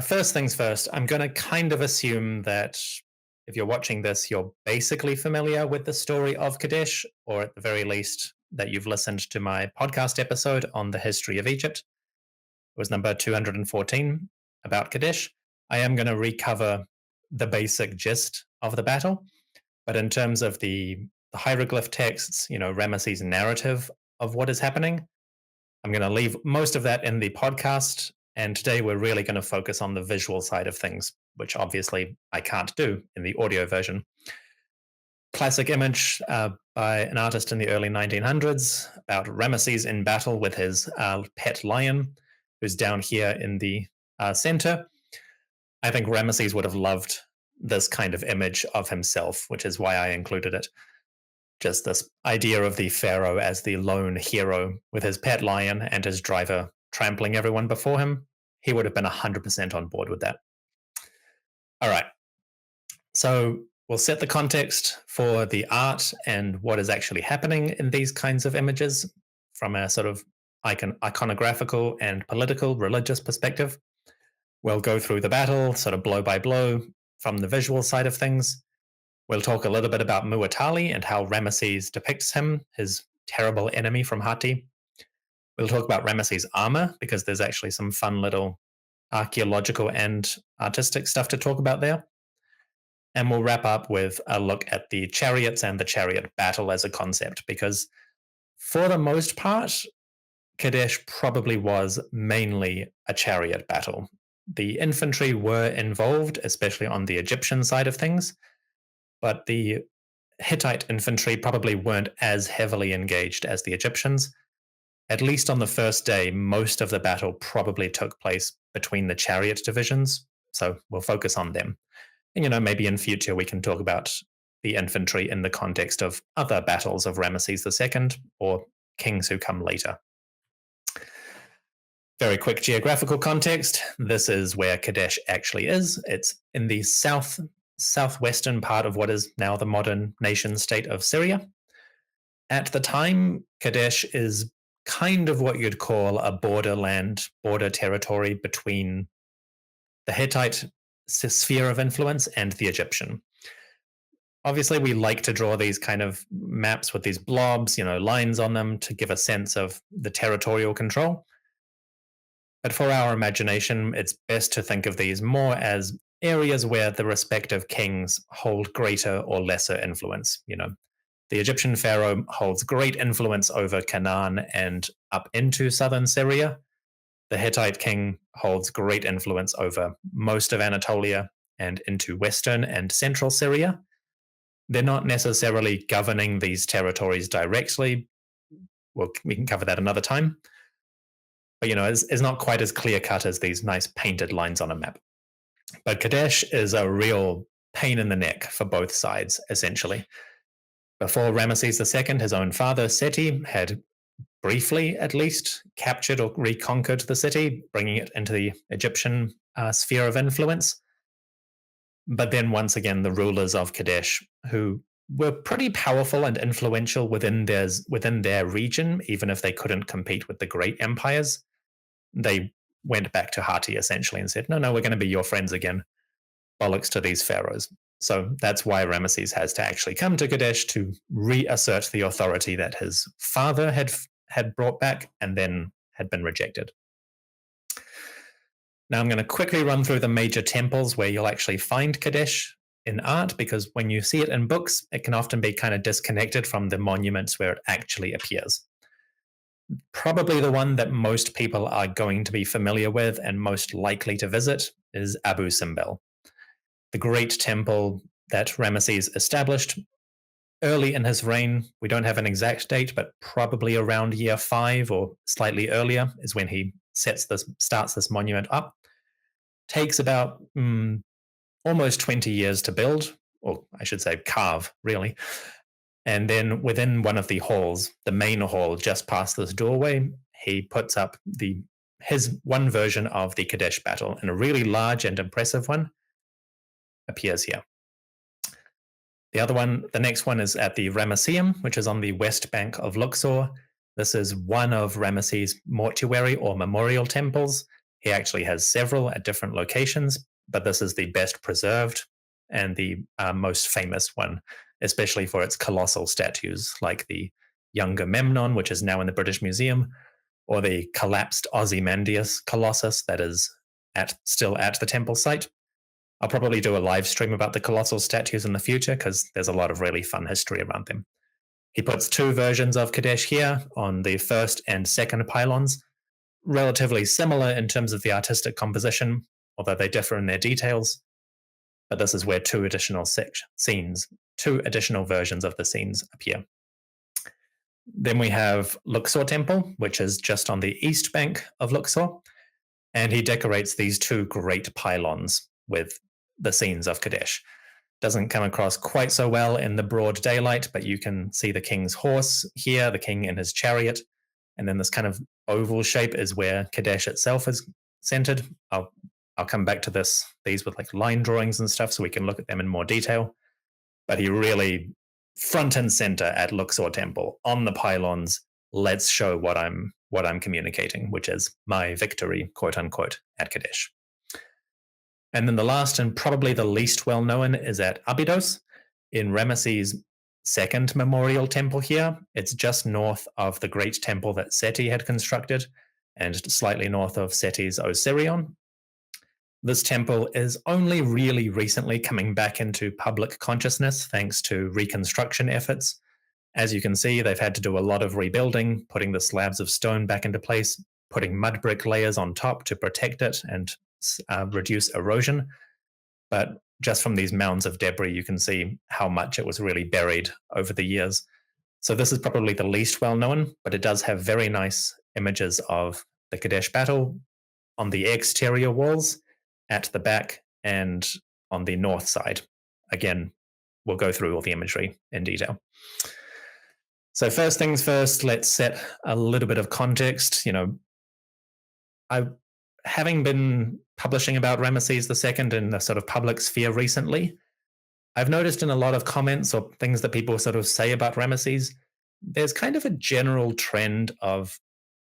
First things first, I'm going to kind of assume that if you're watching this, you're basically familiar with the story of Kadesh, or at the very least, that you've listened to my podcast episode on the history of Egypt. It was number 214 about Kadesh. I am going to recover the basic gist of the battle, but in terms of the hieroglyph texts, Ramesses' narrative of what is happening, I'm going to leave most of that in the podcast. And today we're really going to focus on the visual side of things, which obviously I can't do in the audio version. Classic image by an artist in the early 1900s about Ramesses in battle with his pet lion, who's down here in the center. I think Ramesses would have loved this kind of image of himself, which is why I included it. Just this idea of the pharaoh as the lone hero with his pet lion and his driver trampling everyone before him. He would have been 100% on board with that. All right. So we'll set the context for the art and what is actually happening in these kinds of images from a sort of iconographical and political religious perspective. We'll go through the battle, sort of blow by blow from the visual side of things. We'll talk a little bit about Muatali and how Ramesses depicts him, his terrible enemy from Hatti. We'll talk about Ramesses' armor, because there's actually some fun little archaeological and artistic stuff to talk about there. And we'll wrap up with a look at the chariots and the chariot battle as a concept, because for the most part, Kadesh probably was mainly a chariot battle. The infantry were involved, especially on the Egyptian side of things, but the Hittite infantry probably weren't as heavily engaged as the Egyptians. At least on the first day, most of the battle probably took place between the chariot divisions, so we'll focus on them. And, maybe in future we can talk about the infantry in the context of other battles of Ramesses II or kings who come later. Very quick geographical context. This is where Kadesh actually is. It's in the southwestern part of what is now the modern nation state of Syria. At the time, Kadesh is kind of what you'd call a border territory between the Hittite sphere of influence and the Egyptian. Obviously, we like to draw these kind of maps with these blobs, lines on them to give a sense of the territorial control. But for our imagination, it's best to think of these more as areas where the respective kings hold greater or lesser influence. The Egyptian pharaoh holds great influence over Canaan and up into southern Syria. The Hittite king holds great influence over most of Anatolia and into western and central Syria. They're not necessarily governing these territories directly. Well, we can cover that another time. But, it's not quite as clear-cut as these nice painted lines on a map. But Kadesh is a real pain in the neck for both sides, essentially. Before Ramesses II, his own father, Seti, had briefly, at least, captured or reconquered the city, bringing it into the Egyptian sphere of influence. But then, once again, the rulers of Kadesh, who were pretty powerful and influential within their region, even if they couldn't compete with the great empires, they went back to Hatti, essentially, and said, no, we're going to be your friends again. Bollocks to these pharaohs. So that's why Ramesses has to actually come to Kadesh to reassert the authority that his father had brought back and then had been rejected. Now I'm going to quickly run through the major temples where you'll actually find Kadesh in art, because when you see it in books, it can often be kind of disconnected from the monuments where it actually appears. Probably the one that most people are going to be familiar with and most likely to visit is Abu Simbel, the great temple that Ramesses established early in his reign. We don't have an exact date, but probably around year 5 or slightly earlier is when he starts this monument up. Takes about almost 20 years to build, or I should say carve, really. And then within one of the halls, the main hall just past this doorway, he puts up his one version of the Kadesh battle, and a really large and impressive one appears here. The next one is at the Ramesseum, which is on the west bank of Luxor. This is one of Ramesses' mortuary or memorial temples. He actually has several at different locations, but this is the best preserved and the most famous one, especially for its colossal statues, like the younger Memnon, which is now in the British Museum, or the collapsed Ozymandias Colossus that is still at the temple site. I'll probably do a live stream about the colossal statues in the future because there's a lot of really fun history around them. He puts two versions of Kadesh here on the first and second pylons, relatively similar in terms of the artistic composition, although they differ in their details. But this is where two additional versions of the scenes appear. Then we have Luxor Temple, which is just on the east bank of Luxor, and he decorates these two great pylons with the scenes of Kadesh. Doesn't come across quite so well in the broad daylight, but you can see the king's horse here, the king in his chariot, and then this kind of oval shape is where Kadesh itself is centered. I'll come back to these with like line drawings and stuff so we can look at them in more detail. But he really front and center at Luxor Temple on the pylons. Let's show what I'm communicating, which is my victory, quote unquote, at Kadesh. And then the last and probably the least well known is at Abydos in Ramesses II memorial temple here. It's just north of the great temple that Seti had constructed and slightly north of Seti's Osirion. This temple is only really recently coming back into public consciousness thanks to reconstruction efforts. As you can see, they've had to do a lot of rebuilding, putting the slabs of stone back into place, putting mud brick layers on top to protect it and reduce erosion. But just from these mounds of debris, you can see how much it was really buried over the years. So this is probably the least well known, but it does have very nice images of the Kadesh battle on the exterior walls, at the back, and on the north side. Again, we'll go through all the imagery in detail. So first things first, let's set a little bit of context. Having been publishing about Ramesses II in the sort of public sphere recently, I've noticed in a lot of comments or things that people sort of say about Ramesses, there's kind of a general trend of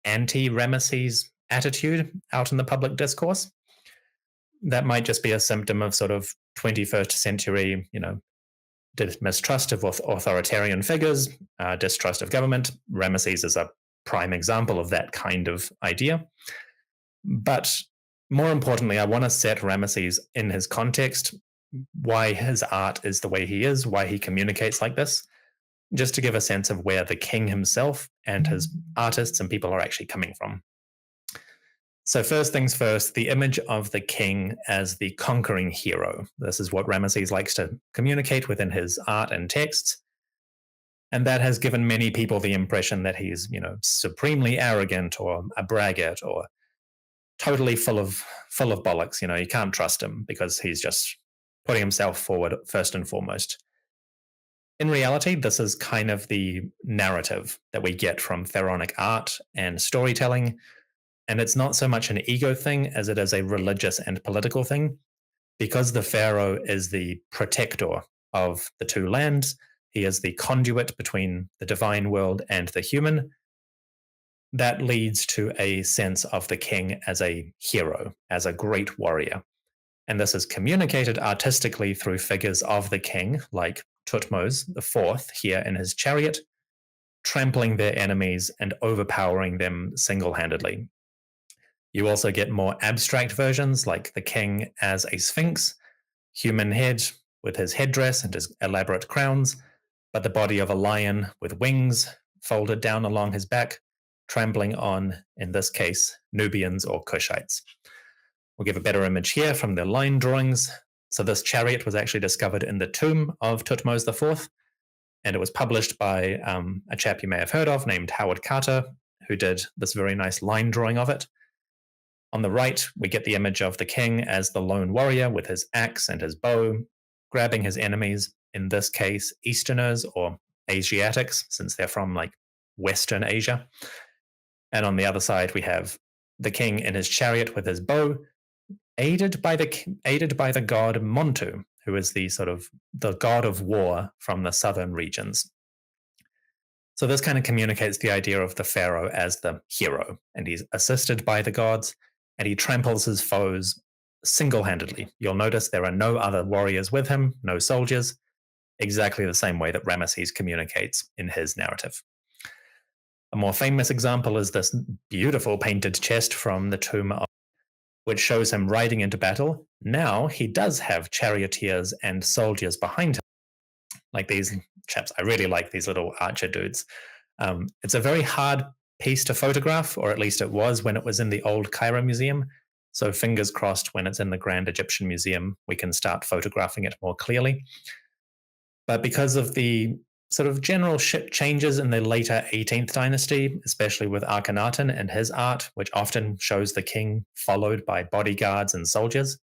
anti-Ramesses attitude out in the public discourse. That might just be a symptom of sort of 21st century, mistrust of authoritarian figures, distrust of government. Ramesses is a prime example of that kind of idea. But more importantly, I want to set Ramesses in his context, why his art is the way he is, why he communicates like this, just to give a sense of where the king himself and his artists and people are actually coming from. So first things first, the image of the king as the conquering hero. This is what Ramesses likes to communicate within his art and texts. And that has given many people the impression that he's, supremely arrogant or a braggart or totally full of bollocks. You can't trust him because he's just putting himself forward first and foremost. In reality, this is kind of the narrative that we get from pharaonic art and storytelling. And it's not so much an ego thing as it is a religious and political thing. Because the pharaoh is the protector of the two lands, he is the conduit between the divine world and the human. That leads to a sense of the king as a hero, as a great warrior. And this is communicated artistically through figures of the king, like Thutmose IV here in his chariot, trampling their enemies and overpowering them single-handedly. You also get more abstract versions, like the king as a sphinx, human head with his headdress and his elaborate crowns, but the body of a lion with wings folded down along his back, trampling on, in this case, Nubians or Cushites. We'll give a better image here from the line drawings. So this chariot was actually discovered in the tomb of Thutmose IV, and it was published by a chap you may have heard of named Howard Carter, who did this very nice line drawing of it. On the right, we get the image of the king as the lone warrior with his axe and his bow, grabbing his enemies, in this case, Easterners or Asiatics, since they're from Western Asia. And on the other side, we have the king in his chariot with his bow, aided by the god Montu, who is the god of war from the southern regions. So this kind of communicates the idea of the pharaoh as the hero, and he's assisted by the gods, and he tramples his foes single-handedly. You'll notice there are no other warriors with him, no soldiers, exactly the same way that Ramesses communicates in his narrative. A more famous example is this beautiful painted chest from the tomb, which shows him riding into battle. Now he does have charioteers and soldiers behind him, like these chaps. I really like these little archer dudes. It's a very hard piece to photograph, or at least it was when it was in the old Cairo Museum. So fingers crossed when it's in the Grand Egyptian Museum, we can start photographing it more clearly. But because of the sort of general changes in the later 18th dynasty, especially with Akhenaten and his art, which often shows the king followed by bodyguards and soldiers,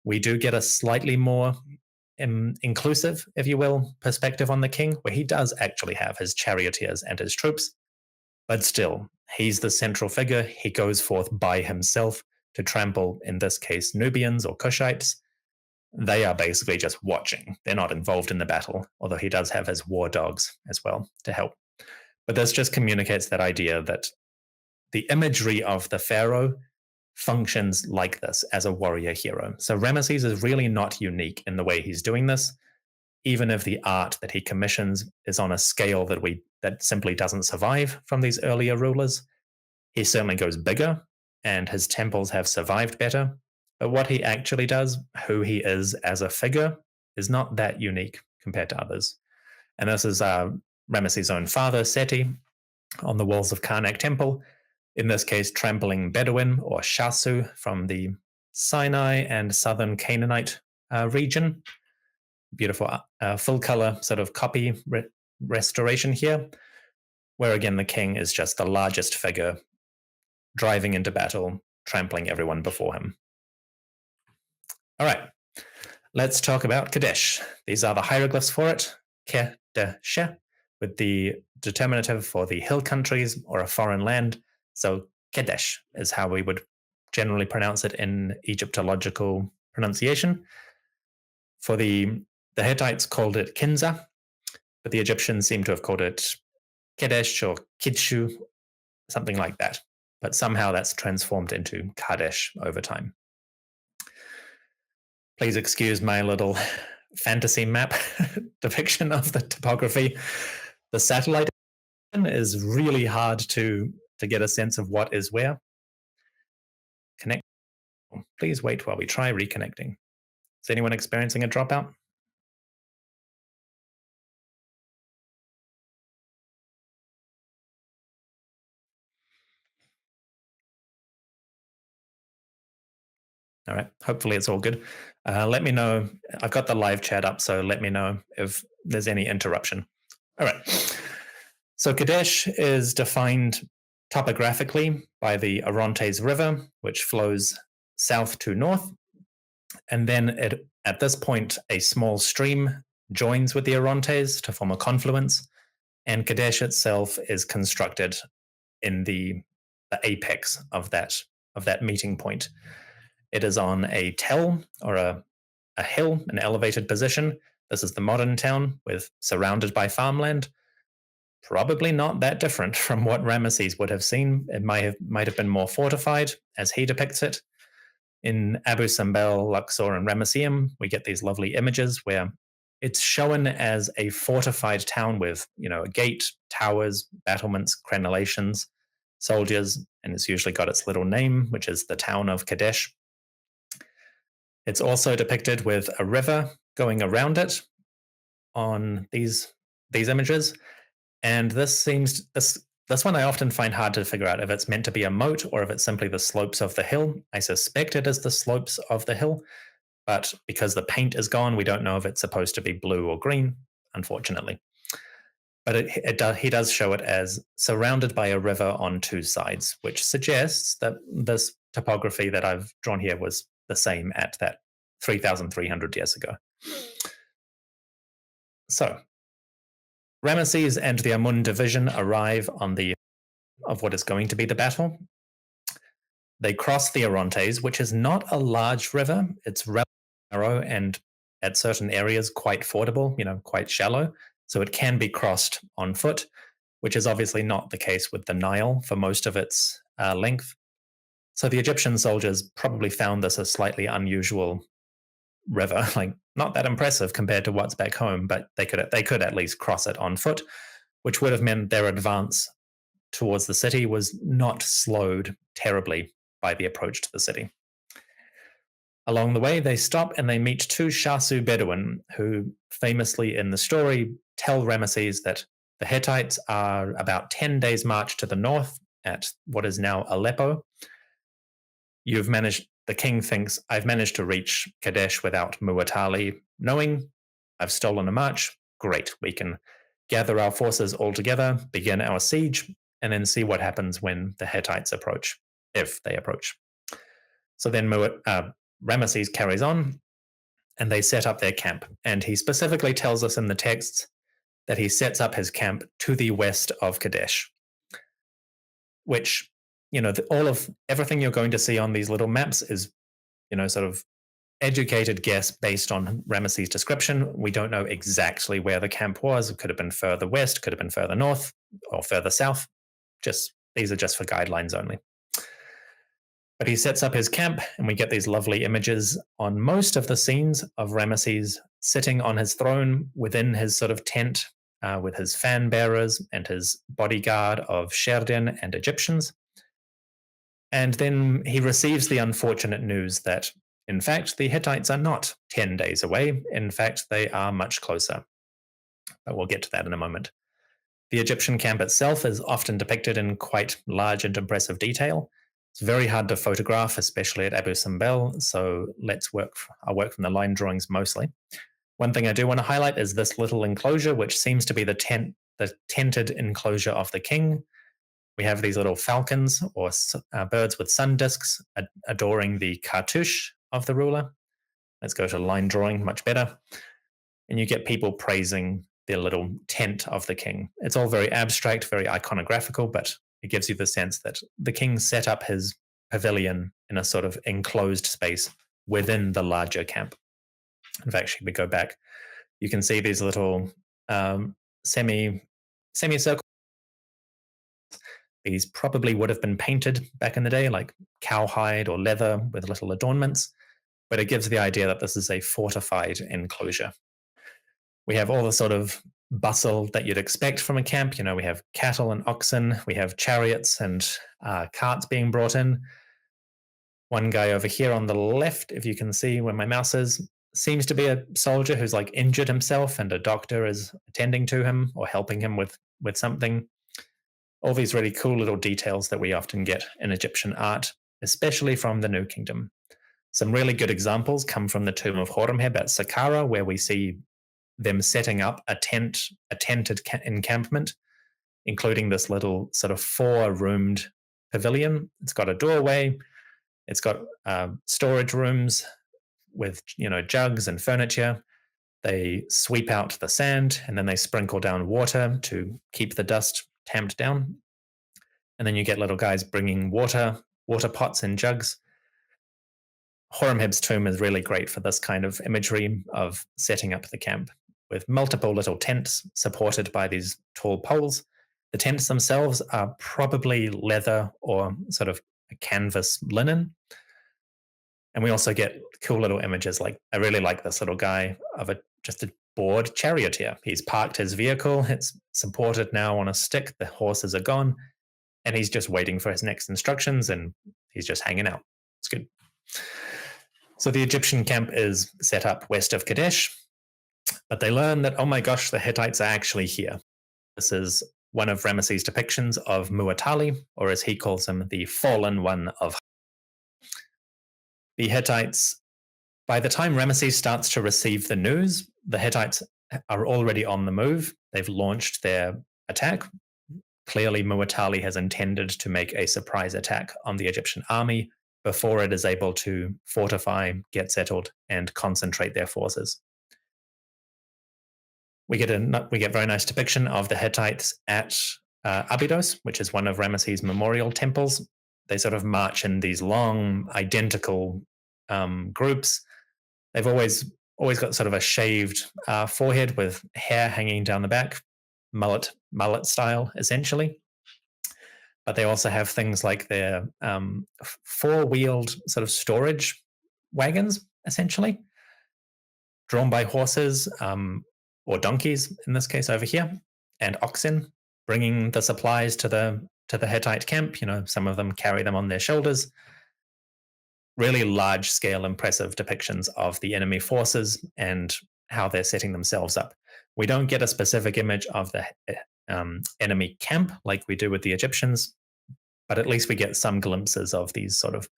we do get a slightly more inclusive, if you will, perspective on the king, where he does actually have his charioteers and his troops. But still, he's the central figure. He goes forth by himself to trample, in this case, Nubians or Cushites. They are basically just watching. They're not involved in the battle, although he does have his war dogs as well to help. But this just communicates that idea that the imagery of the pharaoh functions like this as a warrior hero. So Ramesses is really not unique in the way he's doing this, even if the art that he commissions is on a scale that simply doesn't survive from these earlier rulers. He certainly goes bigger, and his temples have survived better. But what he actually does, who he is as a figure, is not that unique compared to others. And this is Ramesses' own father, Seti, on the walls of Karnak Temple, in this case, trampling Bedouin or Shasu from the Sinai and southern Canaanite region. Beautiful full color sort of copy restoration here, where again the king is just the largest figure driving into battle, trampling everyone before him. All right, let's talk about Kadesh. These are the hieroglyphs for it, Kadesh, with the determinative for the hill countries or a foreign land. So Kadesh is how we would generally pronounce it in Egyptological pronunciation. For the Hittites called it Kinza, but the Egyptians seem to have called it Kadesh or Kidshu, something like that. But somehow that's transformed into Kadesh over time. Please excuse my little fantasy map depiction of the topography. The satellite is really hard to get a sense of what is where. Connect. Please wait while we try reconnecting. Is anyone experiencing a dropout? All right, hopefully it's all good. Let me know. I've got the live chat up, so let me know if there's any interruption. All right. So Kadesh is defined topographically by the Orontes River, which flows south to north. And then at this point, a small stream joins with the Orontes to form a confluence. And Kadesh itself is constructed in the apex of that meeting point. It is on a tell or a hill, an elevated position. This is the modern town surrounded by farmland. Probably not that different from what Ramesses would have seen. It might have been more fortified, as he depicts it. In Abu Simbel, Luxor, and Ramesseum, we get these lovely images where it's shown as a fortified town with, a gate, towers, battlements, crenellations, soldiers, and it's usually got its little name, which is the town of Kadesh. It's also depicted with a river going around it on these images. And this one I often find hard to figure out if it's meant to be a moat or if it's simply the slopes of the hill. I suspect it is the slopes of the hill, but because the paint is gone, we don't know if it's supposed to be blue or green, unfortunately. But he does show it as surrounded by a river on two sides, which suggests that this topography that I've drawn here was the same at that 3,300 years ago. So Ramesses and the Amun division arrive on of what is going to be the battle. They cross the Orontes, which is not a large river. It's relatively narrow and at certain areas quite fordable, quite shallow. So it can be crossed on foot, which is obviously not the case with the Nile for most of its length. So the Egyptian soldiers probably found this a slightly unusual river, like not that impressive compared to what's back home, but they could at least cross it on foot, which would have meant their advance towards the city was not slowed terribly by the approach to the city. Along the way, they stop and they meet two Shasu Bedouin, who famously in the story tell Ramesses that the Hittites are about 10 days' march to the north at what is now Aleppo. The king thinks, I've managed to reach Kadesh without Muwatalli knowing. I've stolen a march. Great, we can gather our forces all together, begin our siege, and then see what happens when the Hittites approach, if they approach. So then Ramesses carries on, and they set up their camp. And he specifically tells us in the texts that he sets up his camp to the west of Kadesh, which, all of everything you're going to see on these little maps is, sort of educated guess based on Ramesses' description. We don't know exactly where the camp was. It could have been further west, could have been further north, or further south. These are just for guidelines only. But he sets up his camp, and we get these lovely images on most of the scenes of Ramesses sitting on his throne within his sort of tent with his fan bearers and his bodyguard of Sherdin and Egyptians. And then he receives the unfortunate news that, in fact, the Hittites are not 10 days away. In fact, they are much closer. But we'll get to that in a moment. The Egyptian camp itself is often depicted in quite large and impressive detail. It's very hard to photograph, especially at Abu Simbel, so I'll work from the line drawings mostly. One thing I do want to highlight is this little enclosure, which seems to be the tented enclosure of the king. We have these little falcons, or birds with sun discs, adoring the cartouche of the ruler. Let's go to line drawing, much better. And you get people praising their little tent of the king. It's all very abstract, very iconographical, but it gives you the sense that the king set up his pavilion in a sort of enclosed space within the larger camp. In fact, should we go back, you can see these little semicircle. These probably would have been painted back in the day, like cowhide or leather with little adornments, but it gives the idea that this is a fortified enclosure. We have all the sort of bustle that you'd expect from a camp. We have cattle and oxen, we have chariots and carts being brought in. One guy over here on the left, if you can see where my mouse is, seems to be a soldier who's like injured himself, and a doctor is attending to him or helping him with something. All these really cool little details that we often get in Egyptian art, especially from the New Kingdom. Some really good examples come from the tomb of Horemheb at Saqqara, where we see them setting up a tented encampment, including this little sort of 4-roomed pavilion. It's got a doorway. It's got storage rooms with, jugs and furniture. They sweep out the sand, and then they sprinkle down water to keep the dust tamped down. And then you get little guys bringing water pots and jugs. Horemheb's tomb is really great for this kind of imagery of setting up the camp, with multiple little tents supported by these tall poles. The tents themselves are probably leather or sort of a canvas linen. And we also get cool little images, like I really like this little guy of just a bored charioteer. He's parked his vehicle, it's supported now on a stick, the horses are gone, and he's just waiting for his next instructions, and he's just hanging out. It's good. So the Egyptian camp is set up west of Kadesh, but they learn that, oh my gosh, the Hittites are actually here. This is one of Ramesses' depictions of Muwatalli, or as he calls him, the fallen one of the Hittites. By the time Ramesses starts to receive the news, the Hittites are already on the move. They've launched their attack. Clearly, Muwatalli has intended to make a surprise attack on the Egyptian army before it is able to fortify, get settled, and concentrate their forces. We get very nice depiction of the Hittites at Abydos, which is one of Ramesses' memorial temples. They sort of march in these long, identical groups. They've always got sort of a shaved forehead with hair hanging down the back, mullet style, essentially. but they also have things like their four-wheeled sort of storage wagons, essentially, drawn by horses or donkeys in this case over here, and oxen, bringing the supplies to the Hittite camp. Some of them carry them on their shoulders. Really large-scale, impressive depictions of the enemy forces and how they're setting themselves up. We don't get a specific image of the enemy camp like we do with the Egyptians, but at least we get some glimpses of these sort of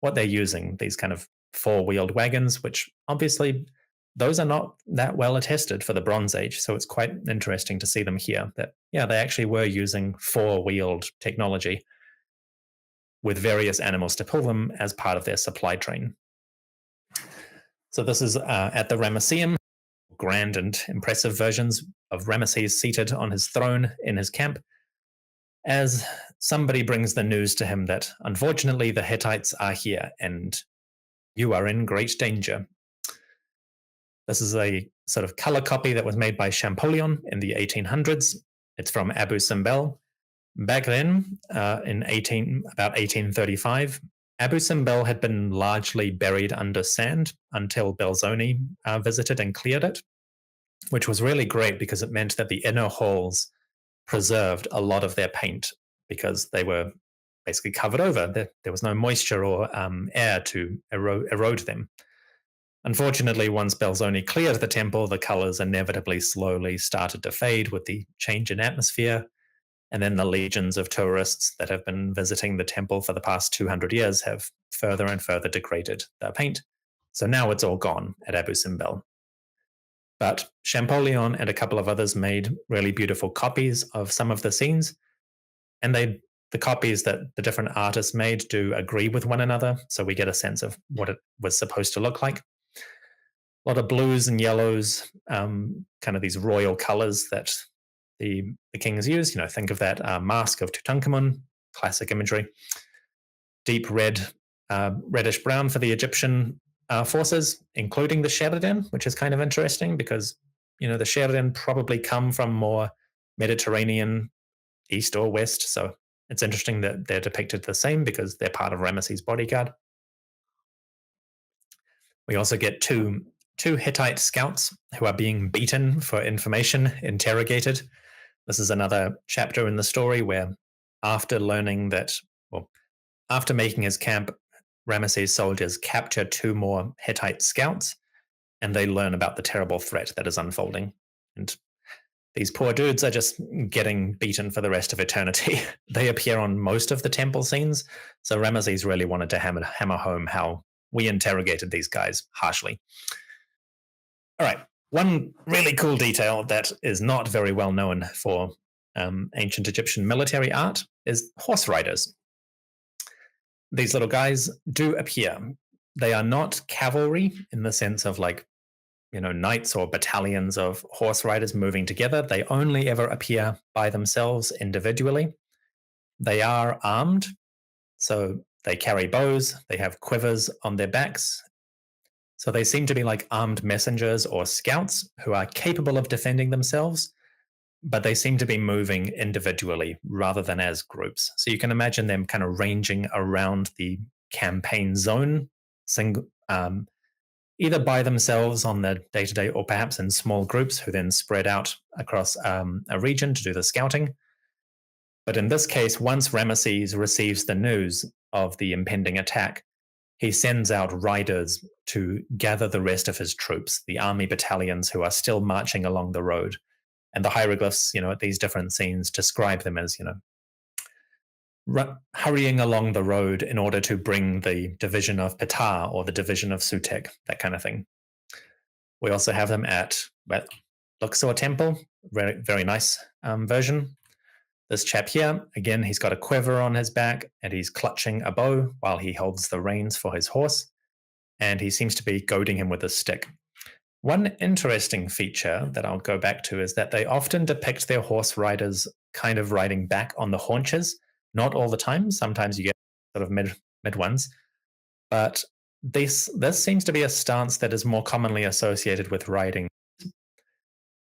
what they're using, these kind of four-wheeled wagons, which obviously those are not that well attested for the Bronze Age. So it's quite interesting to see them here that, yeah, they actually were using four-wheeled technology with various animals to pull them as part of their supply train. So this is at the Ramesseum, grand and impressive versions of Ramesses seated on his throne in his camp, as somebody brings the news to him that unfortunately the Hittites are here and you are in great danger. This is a sort of color copy that was made by Champollion in the 1800s. It's from Abu Simbel. Back then, in about 1835, Abu Simbel had been largely buried under sand until Belzoni visited and cleared it, which was really great because it meant that the inner halls preserved a lot of their paint because they were basically covered over. There was no moisture or air to erode them. Unfortunately, once Belzoni cleared the temple, the colors inevitably slowly started to fade with the change in atmosphere. And then the legions of tourists that have been visiting the temple for the past 200 years have further and further degraded the paint. So now it's all gone at Abu Simbel. But Champollion and a couple of others made really beautiful copies of some of the scenes. And the copies that the different artists made do agree with one another. So we get a sense of what it was supposed to look like. A lot of blues and yellows, kind of these royal colors that the kings use. Think of that mask of Tutankhamun, classic imagery. Deep red, reddish brown for the Egyptian forces, including the Sheridan, which is kind of interesting because, the Sheridan probably come from more Mediterranean east or west. So it's interesting that they're depicted the same because they're part of Ramesses' bodyguard. We also get two Hittite scouts who are being beaten for information, interrogated. This is another chapter in the story where after making his camp, Ramesses' soldiers capture two more Hittite scouts, and they learn about the terrible threat that is unfolding. And these poor dudes are just getting beaten for the rest of eternity. They appear on most of the temple scenes, so Ramesses really wanted to hammer home how we interrogated these guys harshly. All right, one really cool detail that is not very well known for ancient Egyptian military art is horse riders. These little guys do appear. They are not cavalry in the sense of knights or battalions of horse riders moving together. They only ever appear by themselves individually. They are armed, so they carry bows, they have quivers on their backs. So they seem to be like armed messengers or scouts who are capable of defending themselves, but they seem to be moving individually rather than as groups. So you can imagine them kind of ranging around the campaign zone, either by themselves on the day-to-day or perhaps in small groups who then spread out across a region to do the scouting. But in this case, once Ramesses receives the news of the impending attack, he sends out riders to gather the rest of his troops, the army battalions who are still marching along the road. And the hieroglyphs, at these different scenes describe them as, hurrying along the road in order to bring the division of Ptah or the division of Sutek, that kind of thing. We also have them at Luxor Temple, very, very nice version. This chap here, again, he's got a quiver on his back and he's clutching a bow while he holds the reins for his horse. And he seems to be goading him with a stick. One interesting feature that I'll go back to is that they often depict their horse riders kind of riding back on the haunches. Not all the time. Sometimes you get sort of mid ones. But this seems to be a stance that is more commonly associated with riding.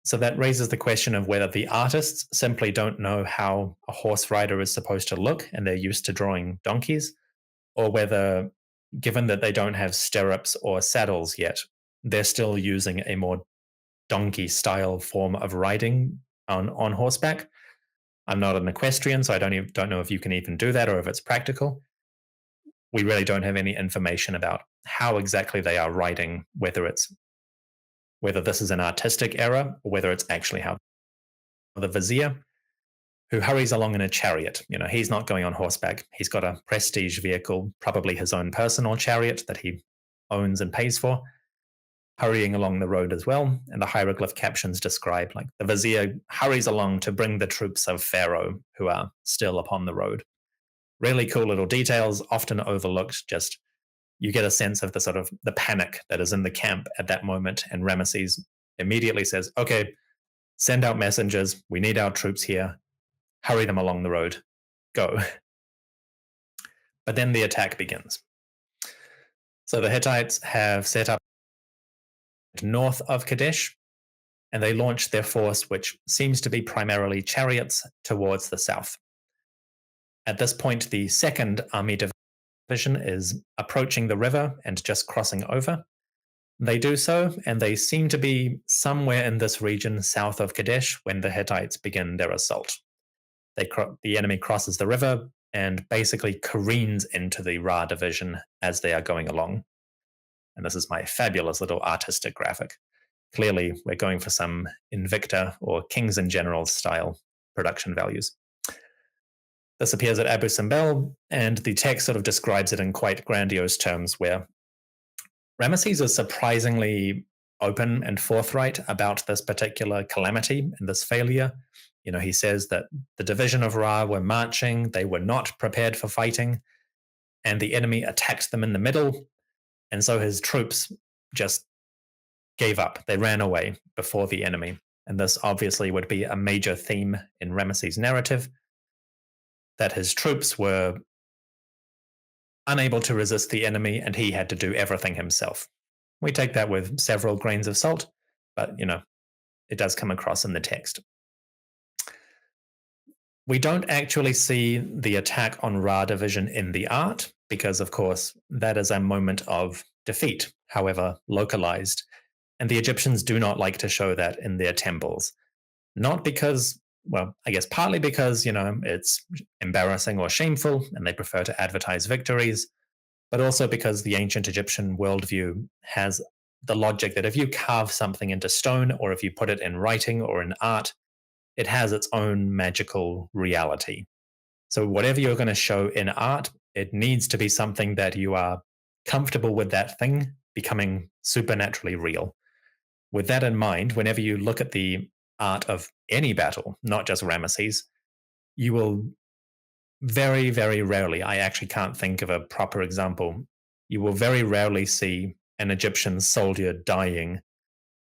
So that raises the question of whether the artists simply don't know how a horse rider is supposed to look and they're used to drawing donkeys, or whether, given that they don't have stirrups or saddles yet, they're still using a more donkey style form of riding on horseback. I'm not an equestrian, so I don't know if you can even do that or if it's practical. We really don't have any information about how exactly they are riding, whether this is an artistic error or whether it's actually how the vizier, who hurries along in a chariot. He's not going on horseback. He's got a prestige vehicle, probably his own personal chariot that he owns and pays for, hurrying along the road as well. And the hieroglyph captions describe like the vizier hurries along to bring the troops of Pharaoh who are still upon the road. Really cool little details, often overlooked. Just you get a sense of the sort of the panic that is in the camp at that moment. And Ramesses immediately says, okay, send out messengers. We need our troops here. Hurry them along the road. Go. But then the attack begins. So the Hittites have set up north of Kadesh, and they launch their force, which seems to be primarily chariots, towards the south. At this point, the second army division is approaching the river and just crossing over. They do so, and they seem to be somewhere in this region south of Kadesh when the Hittites begin their assault. The enemy crosses the river and basically careens into the Ra division as they are going along. And this is my fabulous little artistic graphic. Clearly, we're going for some Invicta or Kings and Generals style production values. This appears at Abu Simbel, and the text sort of describes it in quite grandiose terms, where Ramesses is surprisingly open and forthright about this particular calamity and this failure. He says that the division of Ra were marching, they were not prepared for fighting, and the enemy attacked them in the middle. And so his troops just gave up. They ran away before the enemy. And this obviously would be a major theme in Ramesses' narrative, that his troops were unable to resist the enemy and he had to do everything himself. We take that with several grains of salt, but it does come across in the text. We don't actually see the attack on Ra division in the art because, of course, that is a moment of defeat, however localized. And the Egyptians do not like to show that in their temples. Not because, well, I guess partly because, it's embarrassing or shameful and they prefer to advertise victories, but also because the ancient Egyptian worldview has the logic that if you carve something into stone or if you put it in writing or in art, it has its own magical reality. So whatever you're going to show in art, it needs to be something that you are comfortable with that thing becoming supernaturally real. With that in mind, whenever you look at the art of any battle, not just Ramesses, you will very, very rarely, I actually can't think of a proper example, you will very rarely see an Egyptian soldier dying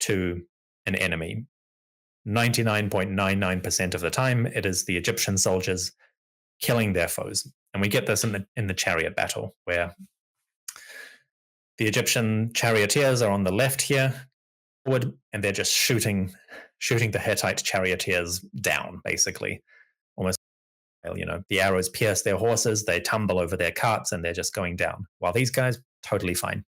to an enemy. 99.99% of the time, it is the Egyptian soldiers killing their foes. And we get this in the chariot battle, where the Egyptian charioteers are on the left here, forward, and they're just shooting the Hittite charioteers down, basically. Almost, the arrows pierce their horses, they tumble over their carts, and they're just going down. While these guys, totally fine.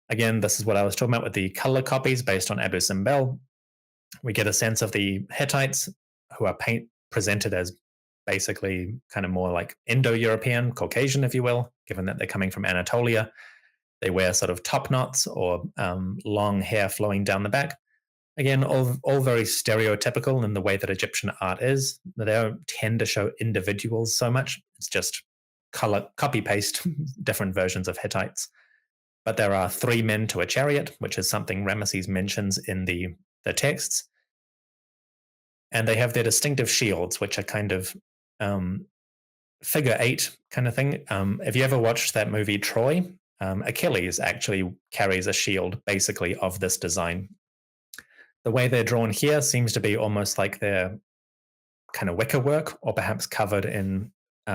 Again, this is what I was talking about with the color copies based on Abu Simbel. We get a sense of the Hittites, who are presented as basically kind of more like Indo-European, Caucasian, if you will, given that they're coming from Anatolia. They wear sort of top knots or long hair flowing down the back. Again, all very stereotypical in the way that Egyptian art is. They don't tend to show individuals so much. It's just copy-paste different versions of Hittites. But there are 3 men to a chariot, which is something Ramesses mentions in the texts. And they have their distinctive shields, which are kind of figure 8 kind of thing. Have you ever watched that movie Troy? Achilles actually carries a shield basically of this design. The way they're drawn here seems to be almost like they're kind of wickerwork or perhaps covered in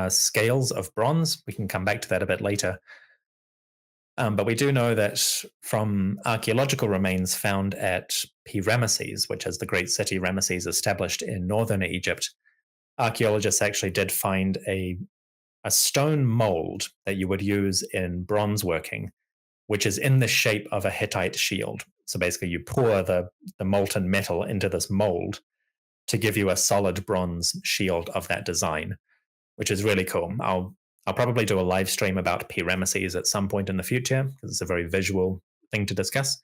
scales of bronze. We can come back to that a bit later. But we do know that from archaeological remains found at Ramesses, which is the great city Ramesses established in northern Egypt, archaeologists actually did find a stone mold that you would use in bronze working, which is in the shape of a Hittite shield. So basically, you pour the molten metal into this mold to give you a solid bronze shield of that design, which is really cool. I'll probably do a live stream about Ramesses at some point in the future because it's a very visual thing to discuss.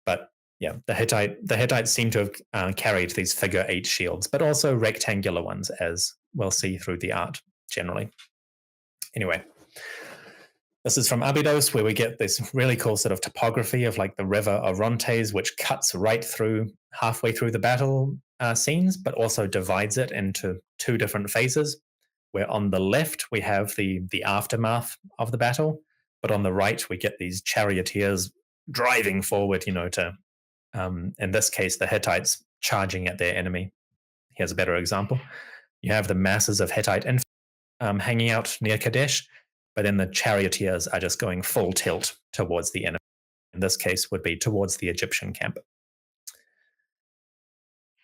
But yeah, the Hittites seem to have carried these figure 8 shields, but also rectangular ones, as we'll see through the art generally. Anyway, this is from Abydos, where we get this really cool sort of topography of like the river Orontes, which cuts right through halfway through the battle scenes, but also divides it into 2 different phases. Where on the left we have the aftermath of the battle, but on the right we get these charioteers driving forward, to in this case the Hittites charging at their enemy. Here's a better example. You have the masses of Hittite infantry hanging out near Kadesh, but then the charioteers are just going full tilt towards the enemy. In this case would be towards the Egyptian camp.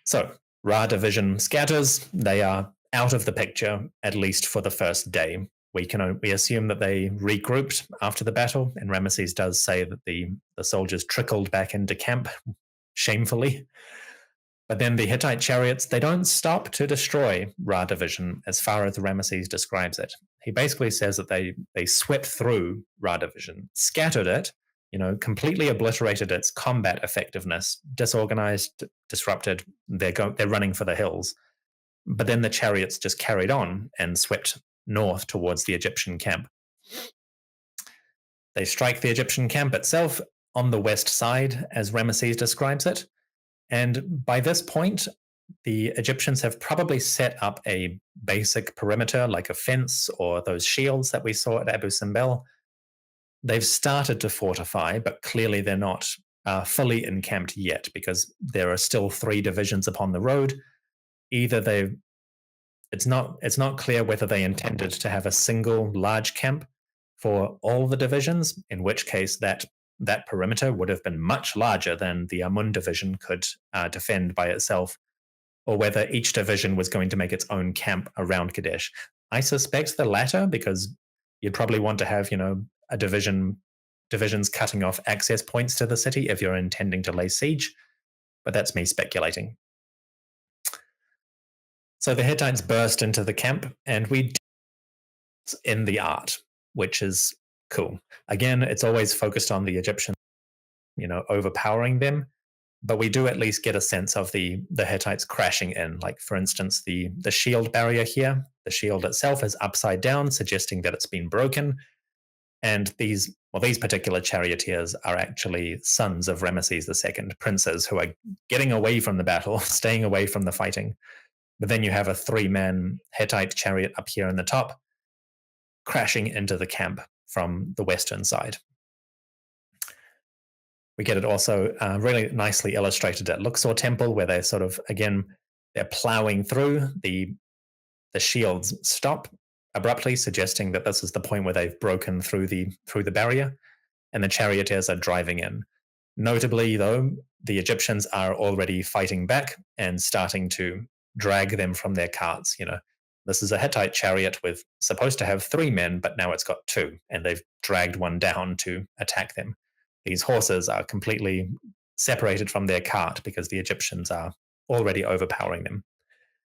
So Ra division scatters. They are out of the picture, at least for the first day. We assume that they regrouped after the battle, and Ramesses does say that the soldiers trickled back into camp shamefully. But then the Hittite chariots, they don't stop to destroy Ra division as far as Ramesses describes it. He basically says that they swept through Ra division, scattered it, completely obliterated its combat effectiveness, disorganized, disrupted. They're running for the hills. But then the chariots just carried on and swept north towards the Egyptian camp. They strike the Egyptian camp itself on the west side, as Ramesses describes it. And by this point, the Egyptians have probably set up a basic perimeter, like a fence or those shields that we saw at Abu Simbel. They've started to fortify, but clearly they're not fully encamped yet, because there are still 3 divisions upon the road. Either it's not clear whether they intended to have a single large camp for all the divisions, in which case that perimeter would have been much larger than the Amun division could defend by itself, or whether each division was going to make its own camp around Kadesh. I suspect the latter, because you'd probably want to have, a divisions cutting off access points to the city if you're intending to lay siege, but that's me speculating. So the Hittites burst into the camp, and we in the art, which is cool. Again, it's always focused on the Egyptians, overpowering them, but we do at least get a sense of the Hittites crashing in. Like, for instance, the shield barrier here, the shield itself is upside down, suggesting that it's been broken. And these particular charioteers are actually sons of Ramesses II, princes who are getting away from the battle, staying away from the fighting. But then you have a 3-man Hittite chariot up here in the top, crashing into the camp from the western side. We get it also really nicely illustrated at Luxor Temple, where they're sort of, again, they're plowing through. The shields stop abruptly, suggesting that this is the point where they've broken through the barrier, and the charioteers are driving in. Notably, though, the Egyptians are already fighting back and starting to drag them from their carts. This is a Hittite chariot with supposed to have 3 men, but now it's got 2, and they've dragged one down to attack them. These horses are completely separated from their cart because the Egyptians are already overpowering them.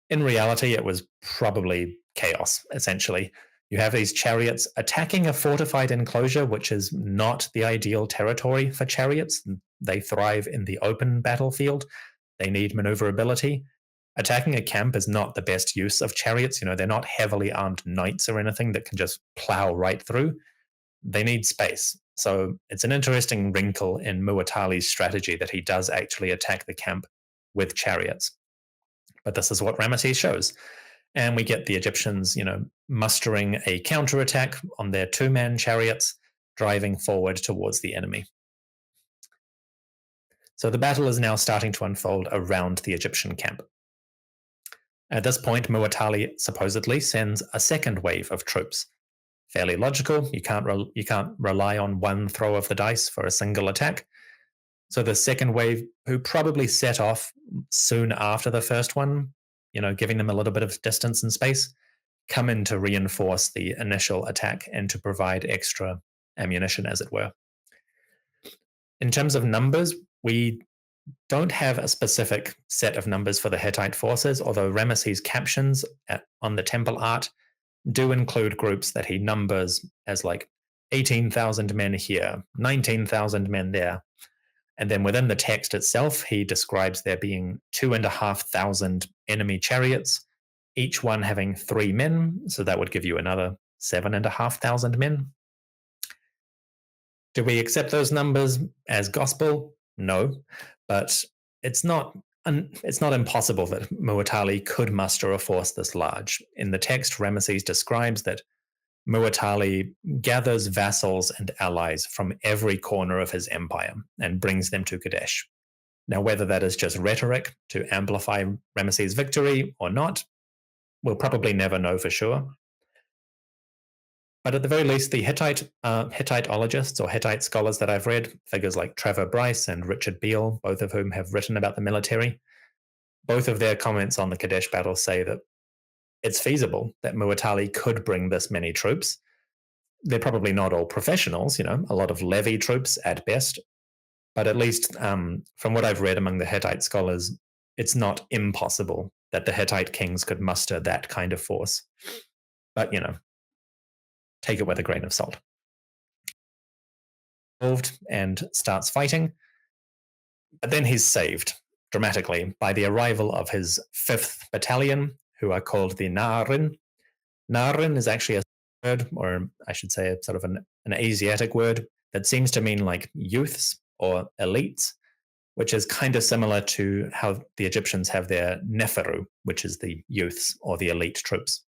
In reality, it was probably chaos, essentially. You have these chariots attacking a fortified enclosure, which is not the ideal territory for chariots. They thrive in the open battlefield. They need maneuverability. Attacking a camp is not the best use of chariots. They're not heavily armed knights or anything that can just plow right through. They need space. So it's an interesting wrinkle in Mu'atali's strategy that he does actually attack the camp with chariots. But this is what Ramesses shows. And we get the Egyptians, mustering a counterattack on their 2-man chariots, driving forward towards the enemy. So the battle is now starting to unfold around the Egyptian camp. At this point, Mu'atali supposedly sends a second wave of troops, fairly logical. You can't rely on one throw of the dice for a single attack. So the second wave, who probably set off soon after the first one, giving them a little bit of distance and space, come in to reinforce the initial attack and to provide extra ammunition, as it were. In terms of numbers, we don't have a specific set of numbers for the Hittite forces, although Ramesses' captions on the temple art do include groups that he numbers as like 18,000 men here, 19,000 men there. And then within the text itself, he describes there being 2,500 enemy chariots, each one having 3 men. So that would give you another 7,500 men. Do we accept those numbers as gospel? No, but it's not impossible that Muwatalli could muster a force this large. In the text, Ramesses describes that Muwatalli gathers vassals and allies from every corner of his empire and brings them to Kadesh. Now, whether that is just rhetoric to amplify Ramesses' victory or not, we'll probably never know for sure. But at the very least, the Hittiteologists or Hittite scholars that I've read, figures like Trevor Bryce and Richard Beale, both of whom have written about the military, both of their comments on the Kadesh battle say that it's feasible that Muwatalli could bring this many troops. They're probably not all professionals, a lot of levy troops at best. But at least from what I've read among the Hittite scholars, it's not impossible that the Hittite kings could muster that kind of force. But, take it with a grain of salt. And starts fighting. But then he's saved dramatically by the arrival of his 5th battalion, who are called the Naarin. Naarin is actually a word, or I should say sort of an Asiatic word that seems to mean like youths or elites, which is kind of similar to how the Egyptians have their Neferu, which is the youths or the elite troops.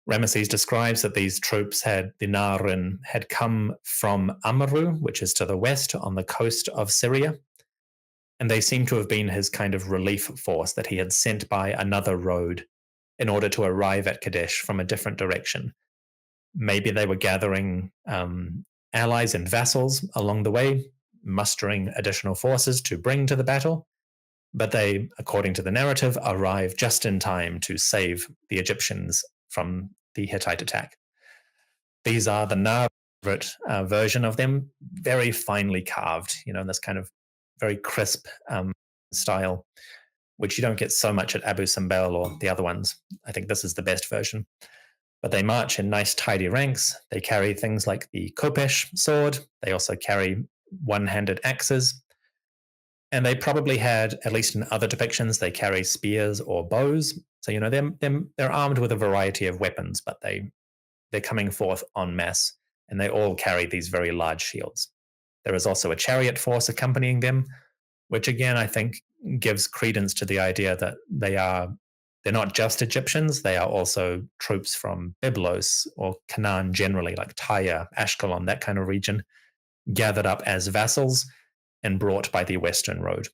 Ramesses describes that these troops the Naarin had come from Amru, which is to the west on the coast of Syria, and they seem to have been his kind of relief force that he had sent by another road in order to arrive at Kadesh from a different direction. Maybe they were gathering allies and vassals along the way, mustering additional forces to bring to the battle, but they, according to the narrative, arrive just in time to save the Egyptians from the Hittite attack. These are the Naarin version of them, very finely carved, in this kind of very crisp style, which you don't get so much at Abu Simbel or the other ones. I think this is the best version. But they march in nice, tidy ranks. They carry things like the Kopesh sword. They also carry one-handed axes. And they probably had, at least in other depictions, they carry spears or bows. So, they're armed with a variety of weapons, but they're coming forth en masse, and they all carry these very large shields. There is also a chariot force accompanying them, which again, I think gives credence to the idea that they're not just Egyptians, they are also troops from Byblos or Canaan generally, like Tyre, Ashkelon, that kind of region, gathered up as vassals and brought by the Western Road.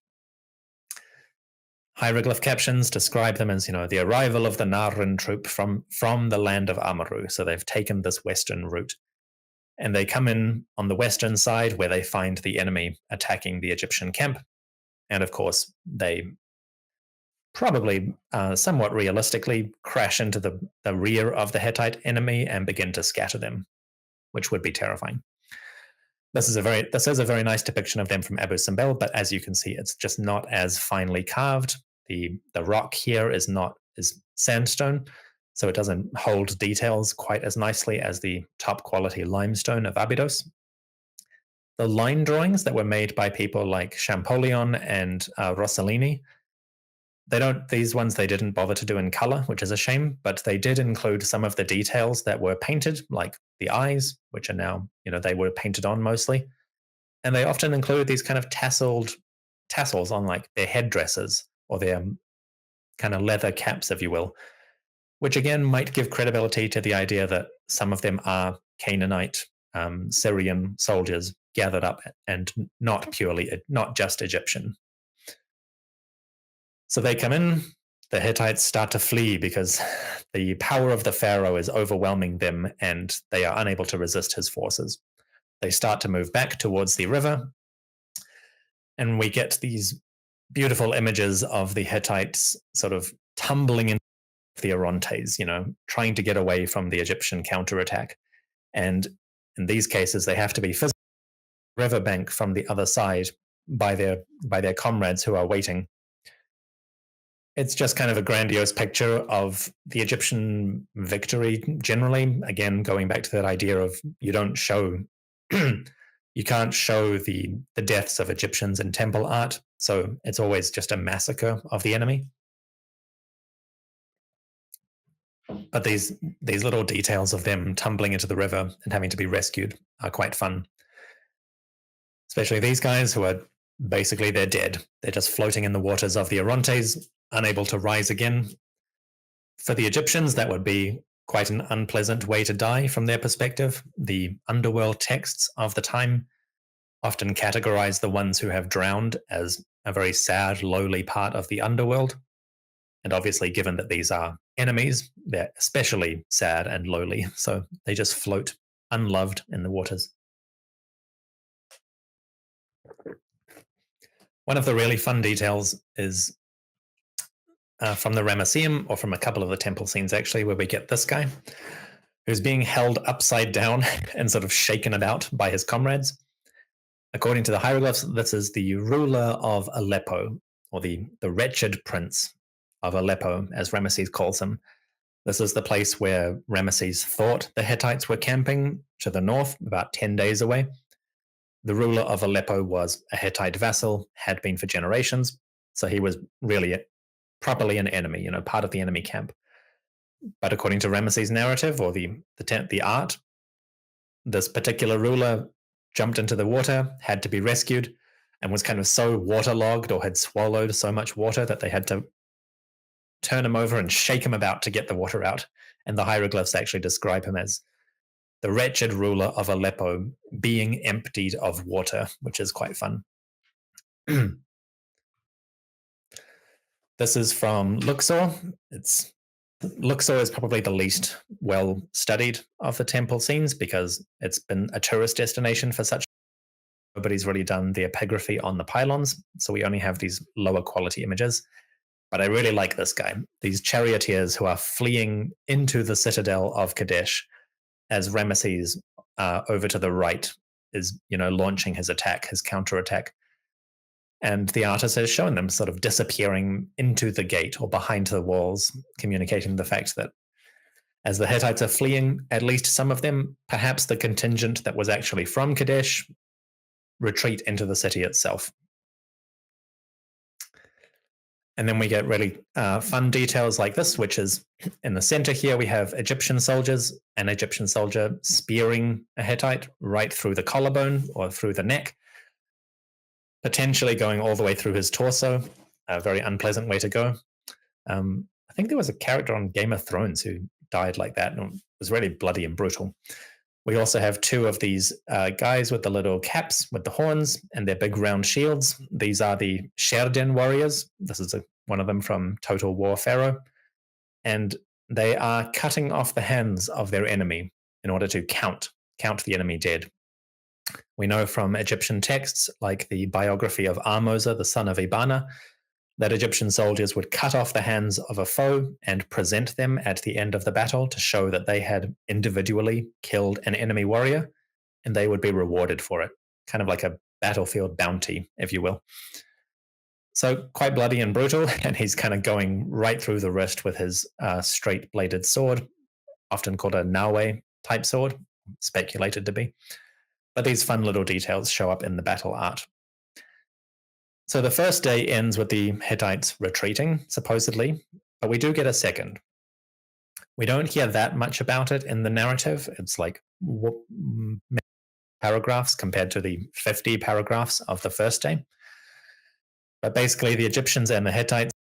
Hieroglyph captions describe them as, the arrival of the Naarin troop from the land of Amru. So they've taken this western route. And they come in on the western side where they find the enemy attacking the Egyptian camp. And of course, they probably somewhat realistically crash into the rear of the Hittite enemy and begin to scatter them, which would be terrifying. This is a very nice depiction of them from Abu Simbel, but as you can see, it's just not as finely carved. The rock here is sandstone, so it doesn't hold details quite as nicely as the top quality limestone of Abydos. The line drawings that were made by people like Champollion and Rossellini, these ones they didn't bother to do in color, which is a shame, but they did include some of the details that were painted, like the eyes, which are now, they were painted on mostly. And they often include these kind of tassels on like their headdresses or their kind of leather caps, if you will, which again might give credibility to the idea that some of them are Canaanite, Syrian soldiers gathered up and not just Egyptian. So they come in, the Hittites start to flee because the power of the pharaoh is overwhelming them and they are unable to resist his forces. They start to move back towards the river, and we get these beautiful images of the Hittites sort of tumbling into the Orontes, trying to get away from the Egyptian counterattack. And in these cases, they have to be physically riverbank from the other side by their comrades who are waiting. It's just kind of a grandiose picture of the Egyptian victory generally. Again, going back to that idea of you don't show, you can't show the deaths of Egyptians in temple art. So it's always just a massacre of the enemy. But these little details of them tumbling into the river and having to be rescued are quite fun. Especially these guys who are basically, they're dead. They're just floating in the waters of the Orontes, unable to rise again. For the Egyptians, that would be quite an unpleasant way to die from their perspective. The underworld texts of the time often categorize the ones who have drowned as a very sad, lowly part of the underworld. And obviously, given that these are enemies, they're especially sad and lowly. So they just float unloved in the waters. One of the really fun details is from the Ramesseum, or from a couple of the temple scenes actually, where we get this guy who's being held upside down and sort of shaken about by his comrades. According to the hieroglyphs, this is the ruler of Aleppo, or the wretched prince of Aleppo, as Ramesses calls him. This is the place where Ramesses thought the Hittites were camping to the north, about 10 days away. The ruler of Aleppo was a Hittite vassal, had been for generations, so he was really properly an enemy, part of the enemy camp. But according to Ramesses' narrative, or the art, this particular ruler jumped into the water, had to be rescued, and was kind of so waterlogged or had swallowed so much water that they had to turn him over and shake him about to get the water out. And the hieroglyphs actually describe him as the wretched ruler of Aleppo being emptied of water, which is quite fun. This is from Luxor. Luxor is probably the least well studied of the temple scenes because it's been a tourist destination for such. Nobody's really done the epigraphy on the pylons, so we only have these lower quality images. But I really like this guy. These charioteers who are fleeing into the citadel of Kadesh as Ramesses over to the right is, launching his attack, his counterattack. And the artist has shown them sort of disappearing into the gate or behind the walls, communicating the fact that as the Hittites are fleeing, at least some of them, perhaps the contingent that was actually from Kadesh, retreat into the city itself. And then we get really fun details like this, which is in the center here, we have Egyptian soldiers, an Egyptian soldier spearing a Hittite right through the collarbone or through the neck, potentially going all the way through his torso, a very unpleasant way to go. I think there was a character on Game of Thrones who died like that, and it was really bloody and brutal. We also have two of these guys with the little caps with the horns and their big round shields. These are the Sherden warriors. This is one of them from Total War Pharaoh. And they are cutting off the hands of their enemy in order to count the enemy dead. We know from Egyptian texts, like the biography of Ahmose, the son of Ibana, that Egyptian soldiers would cut off the hands of a foe and present them at the end of the battle to show that they had individually killed an enemy warrior, and they would be rewarded for it. Kind of like a battlefield bounty, if you will. So quite bloody and brutal, and he's kind of going right through the wrist with his straight-bladed sword, often called a nawe type sword, speculated to be. But these fun little details show up in the battle art. So the first day ends with the Hittites retreating, supposedly, but we do get a second. We don't hear that much about it in the narrative. It's like paragraphs compared to the 50 paragraphs of the first day. But basically, the Egyptians and the Hittites,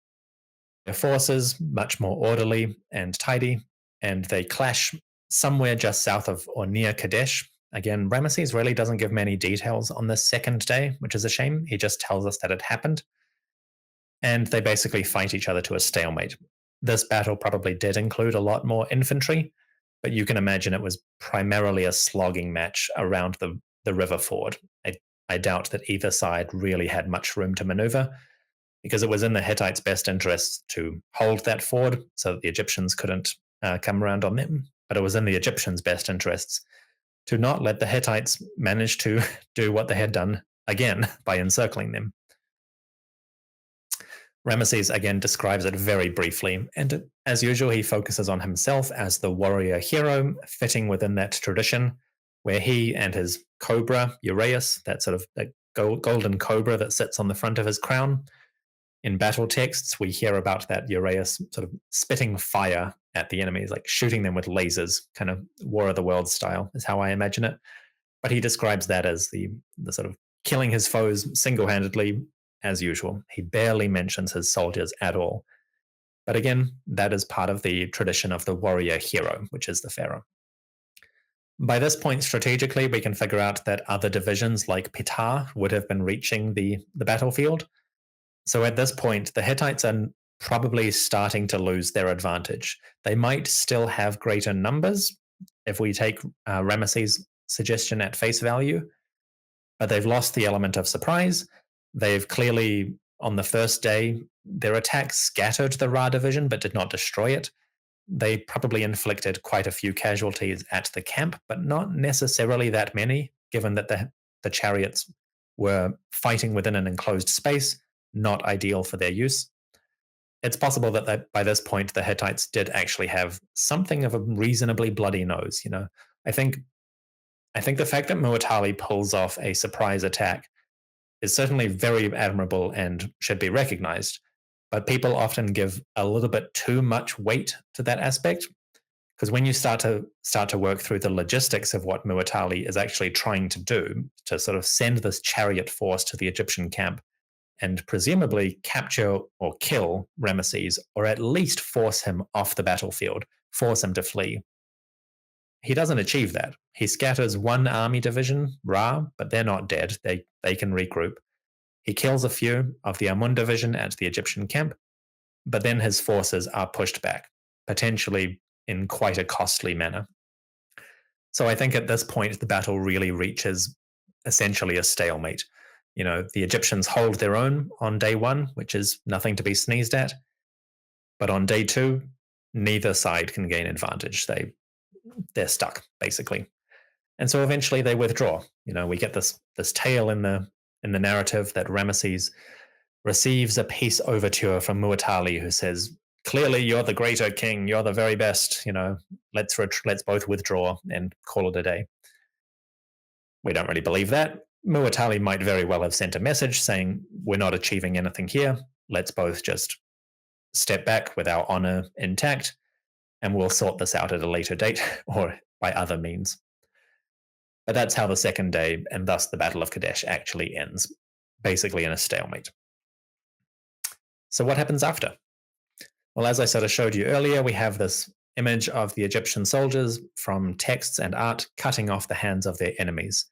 their forces, much more orderly and tidy, and they clash somewhere just south of or near Kadesh. Again, Ramesses really doesn't give many details on this second day, which is a shame. He just tells us that it happened. and they basically fight each other to a stalemate. This battle probably did include a lot more infantry, but you can imagine it was primarily a slogging match around the river ford. I doubt that either side really had much room to maneuver because it was in the Hittites' best interests to hold that ford so that the Egyptians couldn't come around on them. But it was in the Egyptians' best interests to not let the Hittites manage to do what they had done again by encircling them. Ramesses again describes it very briefly, and as usual, he focuses on himself as the warrior hero, fitting within that tradition, where he and his cobra, Uraeus, that sort of that golden cobra that sits on the front of his crown. In battle texts, we hear about that Uraeus sort of spitting fire at the enemies, like shooting them with lasers, kind of War of the Worlds style, is how I imagine it. But he describes that as the sort of killing his foes single-handedly, as usual. He barely mentions his soldiers at all. But again, that is part of the tradition of the warrior hero, which is the pharaoh. By this point, strategically, we can figure out that other divisions like Ptah would have been reaching the battlefield. So at this point, the Hittites are probably starting to lose their advantage. They might still have greater numbers if we take Ramesses' suggestion at face value, but they've lost the element of surprise. They've clearly, on the first day, their attacks scattered the Ra division but did not destroy it. They probably inflicted quite a few casualties at the camp, but not necessarily that many, given that the chariots were fighting within an enclosed space, not ideal for their use. It's possible that by this point, the Hittites did actually have something of a reasonably bloody nose. I think the fact that Muwatalli pulls off a surprise attack is certainly very admirable and should be recognized. But people often give a little bit too much weight to that aspect, because when you start to work through the logistics of what Muwatalli is actually trying to do, to sort of send this chariot force to the Egyptian camp and presumably capture or kill Ramesses, or at least force him off the battlefield, force him to flee. He doesn't achieve that. He scatters one army division, Ra, but they're not dead. They can regroup. He kills a few of the Amun division at the Egyptian camp, but then his forces are pushed back, potentially in quite a costly manner. So I think at this point, the battle really reaches essentially a stalemate. The Egyptians hold their own on day one, which is nothing to be sneezed at. But on day two, neither side can gain advantage. They're stuck, basically. And so eventually they withdraw. We get this tale in the narrative that Ramesses receives a peace overture from Muwatalli, who says, "Clearly, you're the greater king. You're the very best. Let's both withdraw and call it a day." We don't really believe that. Muwatalli might very well have sent a message saying, "We're not achieving anything here. Let's both just step back with our honor intact, and we'll sort this out at a later date or by other means." But that's how the second day, and thus the Battle of Kadesh, actually ends, basically in a stalemate. So what happens after? Well, as I sort of showed you earlier, we have this image of the Egyptian soldiers from texts and art cutting off the hands of their enemies.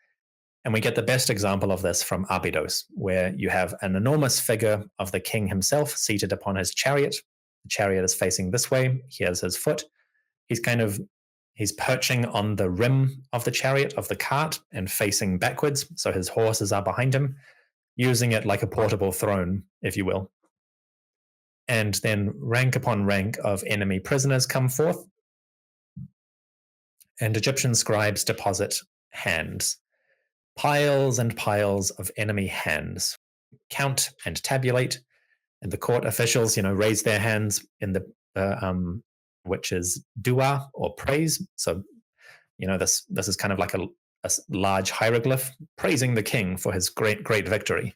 And we get the best example of this from Abydos, where you have an enormous figure of the king himself seated upon his chariot. The chariot is facing this way. Here's his foot. He's perching on the rim of the chariot, of the cart, and facing backwards, so his horses are behind him, using it like a portable throne, if you will. And then rank upon rank of enemy prisoners come forth, and Egyptian scribes deposit hands. Piles and piles of enemy hands. Count and tabulate, and the court officials, raise their hands in the which is dua or praise. So, this is kind of like a large hieroglyph praising the king for his great victory,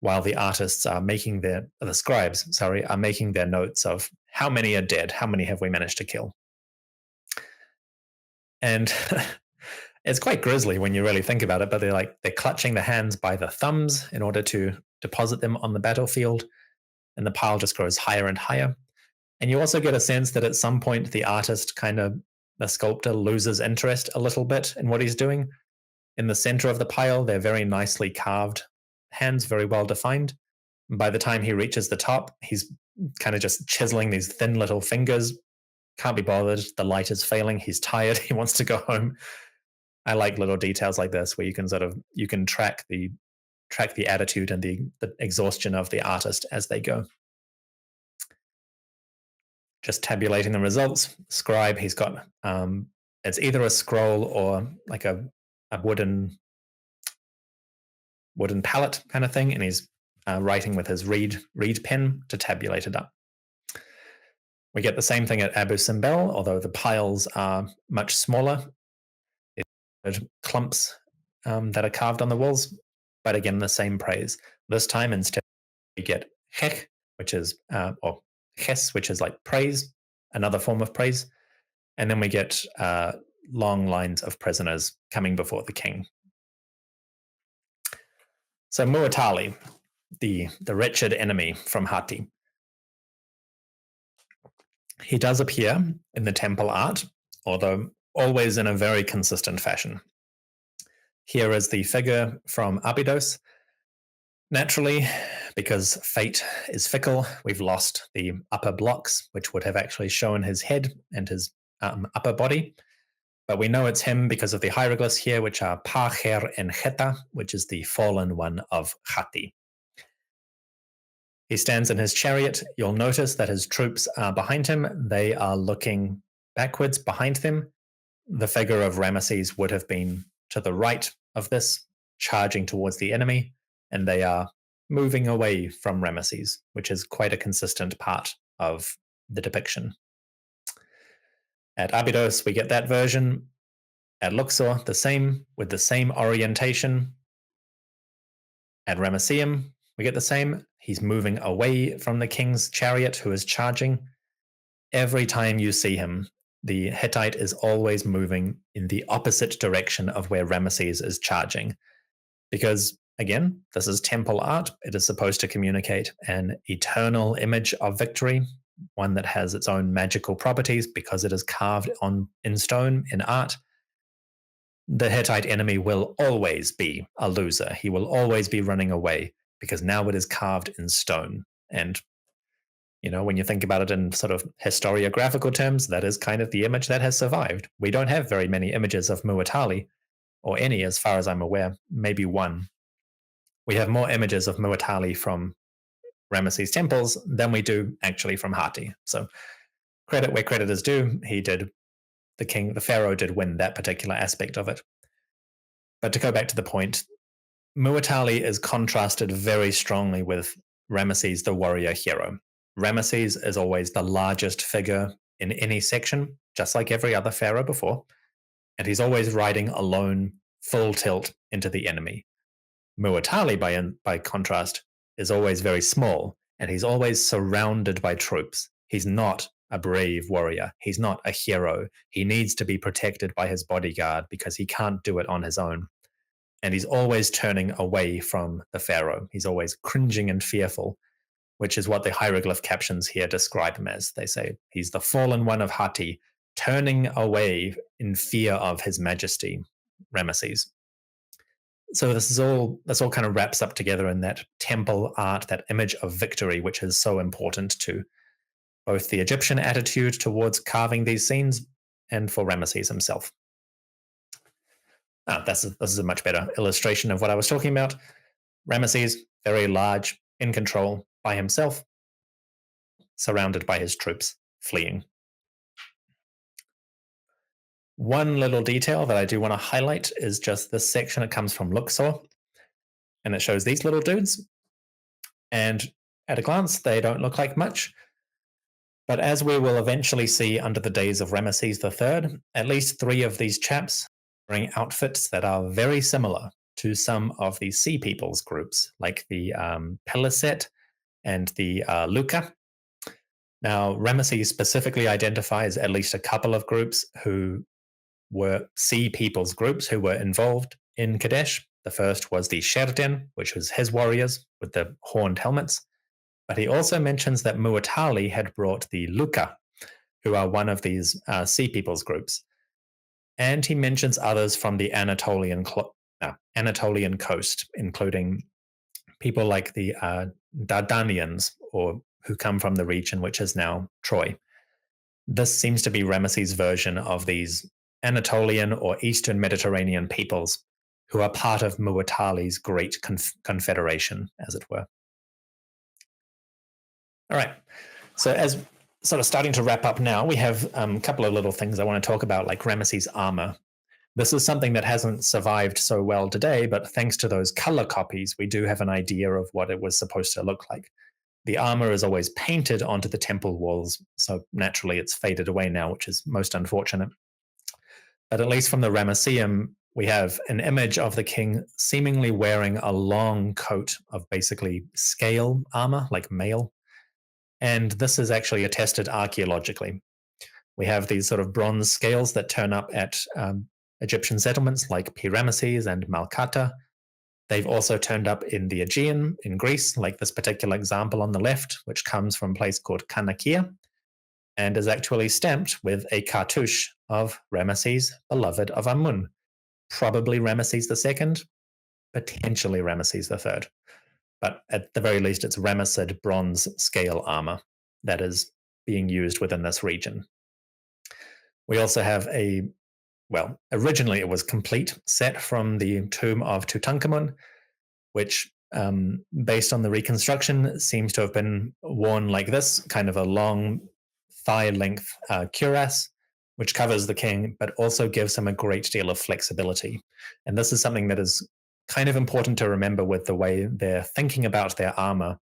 while the artists are making the scribes are making their notes of how many are dead, how many have we managed to kill. And it's quite grisly when you really think about it, but they're clutching the hands by the thumbs in order to deposit them on the battlefield, and the pile just grows higher and higher. And you also get a sense that at some point the sculptor loses interest a little bit in what he's doing. In the center of the pile, they're very nicely carved hands, very well defined. By the time he reaches the top, he's kind of just chiseling these thin little fingers. Can't be bothered. The light is failing. He's tired. He wants to go home. I like little details like this where you can track the attitude and the exhaustion of the artist as they go. Just tabulating the results. Scribe, he's got it's either a scroll or like a wooden palette kind of thing, and he's writing with his reed pen to tabulate it up. We get the same thing at Abu Simbel, although the piles are much smaller. It's clumps that are carved on the walls, but again, the same praise. This time, instead, we get hech, which is, or ches, which is like praise, another form of praise. And then we get long lines of prisoners coming before the king. So Muatali, the wretched enemy from Hati, he does appear in the temple art, although always in a very consistent fashion. Here is the figure from Abydos. Naturally, because fate is fickle, we've lost the upper blocks, which would have actually shown his head and his upper body. But we know it's him because of the hieroglyphs here, which are Pacher and Cheta, which is the fallen one of Hati. He stands in his chariot. You'll notice that his troops are behind him. They are looking backwards behind them. The figure of Ramesses would have been to the right of this, charging towards the enemy, and they are moving away from Ramesses, which is quite a consistent part of the depiction. At Abydos, we get that version. At Luxor, the same, with the same orientation. At Ramesseum, we get the same. He's moving away from the king's chariot who is charging. Every time you see him, the Hittite is always moving in the opposite direction of where Ramesses is charging. Because, again, this is temple art. It is supposed to communicate an eternal image of victory, one that has its own magical properties because it is carved in stone, in art. The Hittite enemy will always be a loser. He will always be running away because now it is carved in stone. And, when you think about it in sort of historiographical terms, that is kind of the image that has survived. We don't have very many images of Muatali, or any as far as I'm aware, maybe one. We have more images of Muatali from Ramesses temples than we do actually from Hati. So credit where credit is due. The pharaoh did win that particular aspect of it. But to go back to the point, Muatali is contrasted very strongly with Ramesses, the warrior hero. Ramesses is always the largest figure in any section, just like every other pharaoh before, and he's always riding alone, full tilt into the enemy. Muatali, by contrast, is always very small, and he's always surrounded by troops. He's not a brave warrior. He's not a hero. He needs to be protected by his bodyguard because he can't do it on his own. And he's always turning away from the pharaoh. He's always cringing and fearful, which is what the hieroglyph captions here describe him as. They say he's the fallen one of Hati, turning away in fear of his majesty, Ramesses. So this all kind of wraps up together in that temple art, that image of victory, which is so important to both the Egyptian attitude towards carving these scenes and for Ramesses himself. This is a much better illustration of what I was talking about. Ramesses, very large, in control, by himself, surrounded by his troops, fleeing. One little detail that I do want to highlight is just this section. It comes from Luxor, and it shows these little dudes. And at a glance, they don't look like much. But as we will eventually see under the days of Ramesses III, at least 3 of these chaps are wearing outfits that are very similar to some of the Sea Peoples groups, like the Peliset and the Luca. Now, Ramesses specifically identifies at least a couple of groups who were Sea Peoples groups who were involved in Kadesh. The first was the Sherden, which was his warriors with the horned helmets. But he also mentions that Muatali had brought the Luca, who are one of these Sea Peoples groups. And he mentions others from the Anatolian coast, including people like the Dardanians, or who come from the region which is now Troy. This seems to be Ramesses' version of these Anatolian or Eastern Mediterranean peoples who are part of Muwatalli's great confederation, as it were. All right. So as sort of starting to wrap up now, we have a couple of little things I want to talk about, like Ramesses' armor. This is something that hasn't survived so well today, but thanks to those color copies, we do have an idea of what it was supposed to look like. The armor is always painted onto the temple walls, so naturally it's faded away now, which is most unfortunate. But at least from the Ramesseum, we have an image of the king seemingly wearing a long coat of basically scale armor, like mail. And this is actually attested archaeologically. We have these sort of bronze scales that turn up at Egyptian settlements like Pi-Ramesses and Malkata. They've also turned up in the Aegean in Greece, like this particular example on the left, which comes from a place called Kanakia and is actually stamped with a cartouche of Ramesses, beloved of Amun, probably Ramesses II, potentially Ramesses III. But at the very least, it's Ramessid bronze scale armor that is being used within this region. We also have originally it was complete set from the tomb of Tutankhamun, which, based on the reconstruction, seems to have been worn like this, kind of a long thigh-length cuirass, which covers the king, but also gives him a great deal of flexibility. And this is something that is kind of important to remember with the way they're thinking about their armor.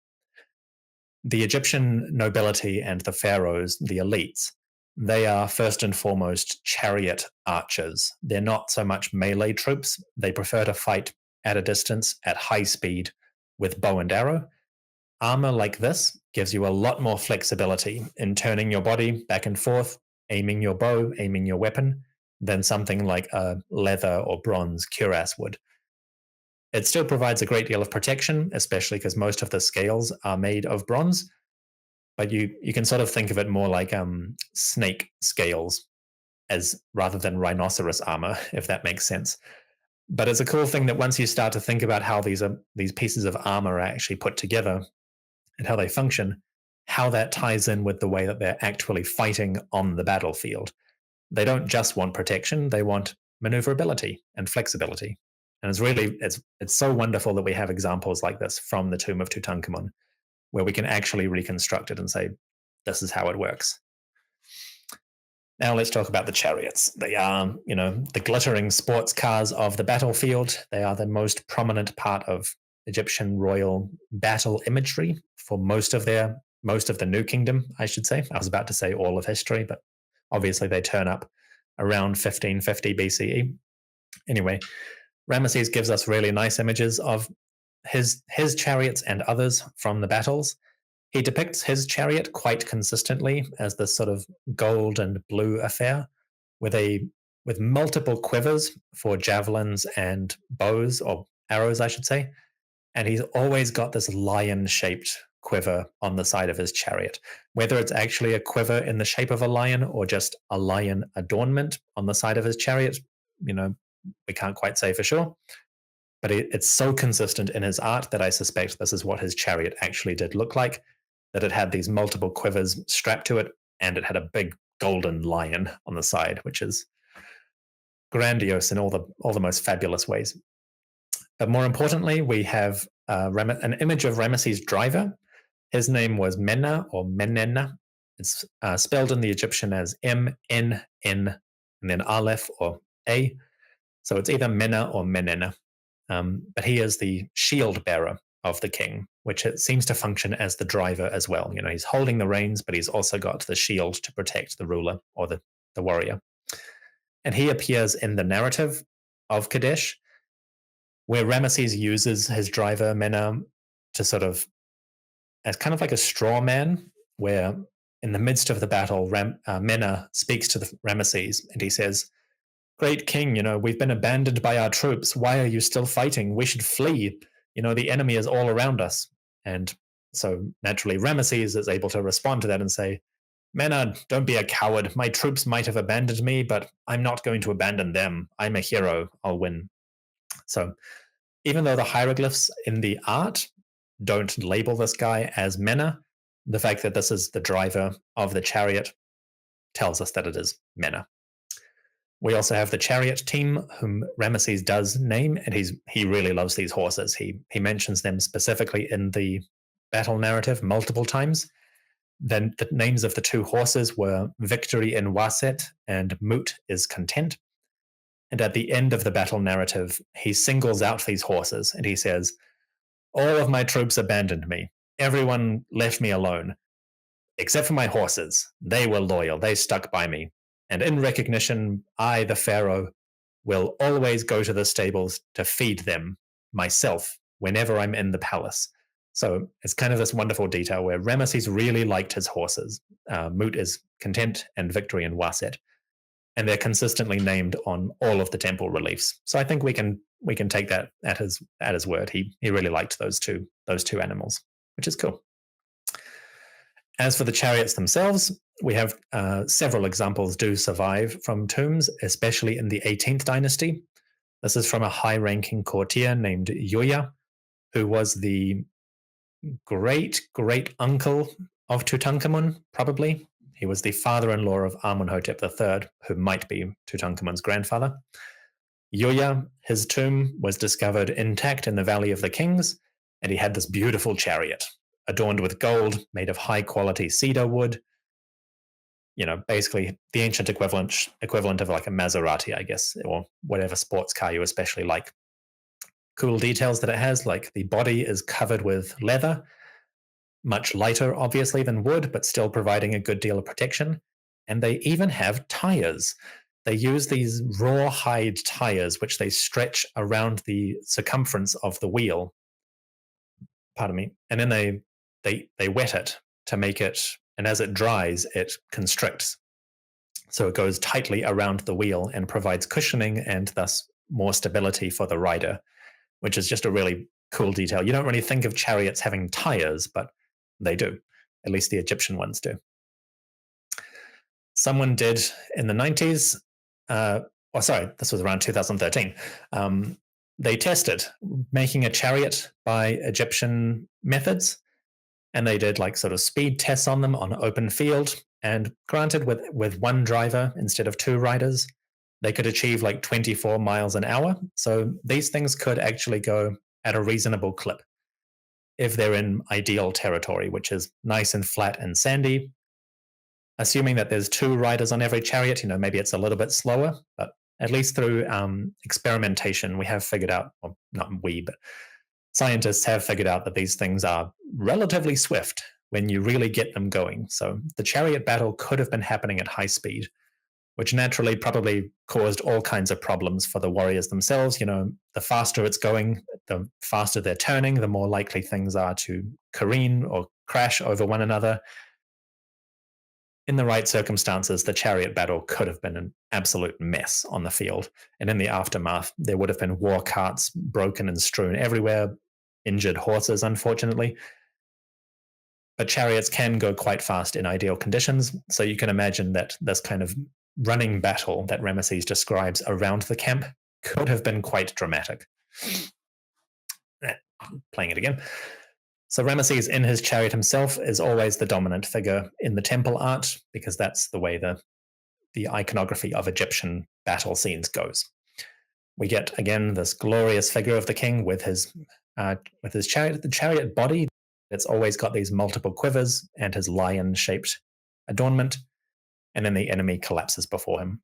The Egyptian nobility and the pharaohs, the elites, they are first and foremost chariot archers. They're not so much melee troops. They prefer to fight at a distance, at high speed, with bow and arrow. Armor like this gives you a lot more flexibility in turning your body back and forth, aiming your bow, aiming your weapon, than something like a leather or bronze cuirass would. It still provides a great deal of protection, especially because most of the scales are made of bronze, but you can sort of think of it more like snake scales as rather than rhinoceros armor, if that makes sense. But it's a cool thing that once you start to think about how these pieces of armor are actually put together and how they function, how that ties in with the way that they're actually fighting on the battlefield. They don't just want protection, they want maneuverability and flexibility. And it's so wonderful that we have examples like this from the tomb of Tutankhamun, where we can actually reconstruct it and say, this is how it works. Now let's talk about the chariots. They are, the glittering sports cars of the battlefield. They are the most prominent part of Egyptian royal battle imagery for most of the New Kingdom, I should say. I was about to say all of history, but obviously they turn up around 1550 BCE. Anyway, Ramesses gives us really nice images of his chariots and others from the battles. He depicts his chariot quite consistently as this sort of gold and blue affair with multiple quivers for javelins and bows, or arrows, I should say. And he's always got this lion-shaped quiver on the side of his chariot. Whether it's actually a quiver in the shape of a lion or just a lion adornment on the side of his chariot, we can't quite say for sure. But it's so consistent in his art that I suspect this is what his chariot actually did look like, that it had these multiple quivers strapped to it, and it had a big golden lion on the side, which is grandiose in all the most fabulous ways. But more importantly, we have an image of Ramesses' driver. His name was Menna or Menenna. It's spelled in the Egyptian as M-N-N and then Aleph or A. So it's either Menna or Menenna. But he is the shield bearer of the king, which it seems to function as the driver as well. He's holding the reins, but he's also got the shield to protect the ruler or the warrior. And he appears in the narrative of Kadesh, where Ramesses uses his driver, Menna, to sort of, as kind of like a straw man, where in the midst of the battle, Menna speaks to the Ramesses and he says, "Great king, we've been abandoned by our troops. Why are you still fighting? We should flee. The enemy is all around us." And so naturally, Ramesses is able to respond to that and say, "Menna, don't be a coward. My troops might have abandoned me, but I'm not going to abandon them. I'm a hero. I'll win." So even though the hieroglyphs in the art don't label this guy as Mena. The fact that this is the driver of the chariot tells us that it is Mena. We also have the chariot team, whom Ramesses does name, and he really loves these horses. He mentions them specifically in the battle narrative multiple times. Then the names of the two horses were Victory in Waset and Moot is Content. And at the end of the battle narrative, he singles out these horses and he says, "All of my troops abandoned me. Everyone left me alone, except for my horses. They were loyal. They stuck by me. And in recognition, I, the Pharaoh, will always go to the stables to feed them myself whenever I'm in the palace." So it's kind of this wonderful detail where Ramesses really liked his horses. Moot is Content and Victory in Waset. And they're consistently named on all of the temple reliefs. So I think we can take that at his word. He really liked those two animals, which is cool. As for the chariots themselves, we have several examples do survive from tombs, especially in the 18th dynasty. This is from a high-ranking courtier named Yuya, who was the great-great-uncle of Tutankhamun, probably. He was the father-in-law of Amenhotep III, who might be Tutankhamun's grandfather. Yuya, his tomb, was discovered intact in the Valley of the Kings, and he had this beautiful chariot, adorned with gold, made of high-quality cedar wood. Basically the ancient equivalent of like a Maserati, I guess, or whatever sports car you especially like. Cool details that it has, like the body is covered with leather, much lighter, obviously, than wood, but still providing a good deal of protection. And they even have tires. They use these raw hide tires, which they stretch around the circumference of the wheel. Pardon me. And then they wet it to make it, and as it dries, it constricts. So it goes tightly around the wheel and provides cushioning and thus more stability for the rider, which is just a really cool detail. You don't really think of chariots having tires, but they do. At least the Egyptian ones do. Someone did in the 90s, this was around 2013. They tested making a chariot by Egyptian methods, and they did like sort of speed tests on them on open field. And granted, with one driver instead of two riders, they could achieve like 24 miles an hour. So these things could actually go at a reasonable clip if they're in ideal territory, which is nice and flat and sandy. Assuming that there's two riders on every chariot, maybe it's a little bit slower, but at least through experimentation, we have figured out, well, not we, but scientists have figured out that these things are relatively swift when you really get them going. So the chariot battle could have been happening at high speed, which naturally probably caused all kinds of problems for the warriors themselves. The faster it's going, the faster they're turning, the more likely things are to careen or crash over one another. In the right circumstances, the chariot battle could have been an absolute mess on the field. And in the aftermath, there would have been war carts broken and strewn everywhere, injured horses, unfortunately. But chariots can go quite fast in ideal conditions, so you can imagine that this kind of running battle that Ramesses describes around the camp could have been quite dramatic. Playing it again. So Ramesses in his chariot himself is always the dominant figure in the temple art, because that's the way the iconography of Egyptian battle scenes goes. We get, again, this glorious figure of the king with his chariot, the chariot body. It's always got these multiple quivers and his lion-shaped adornment, and then the enemy collapses before him.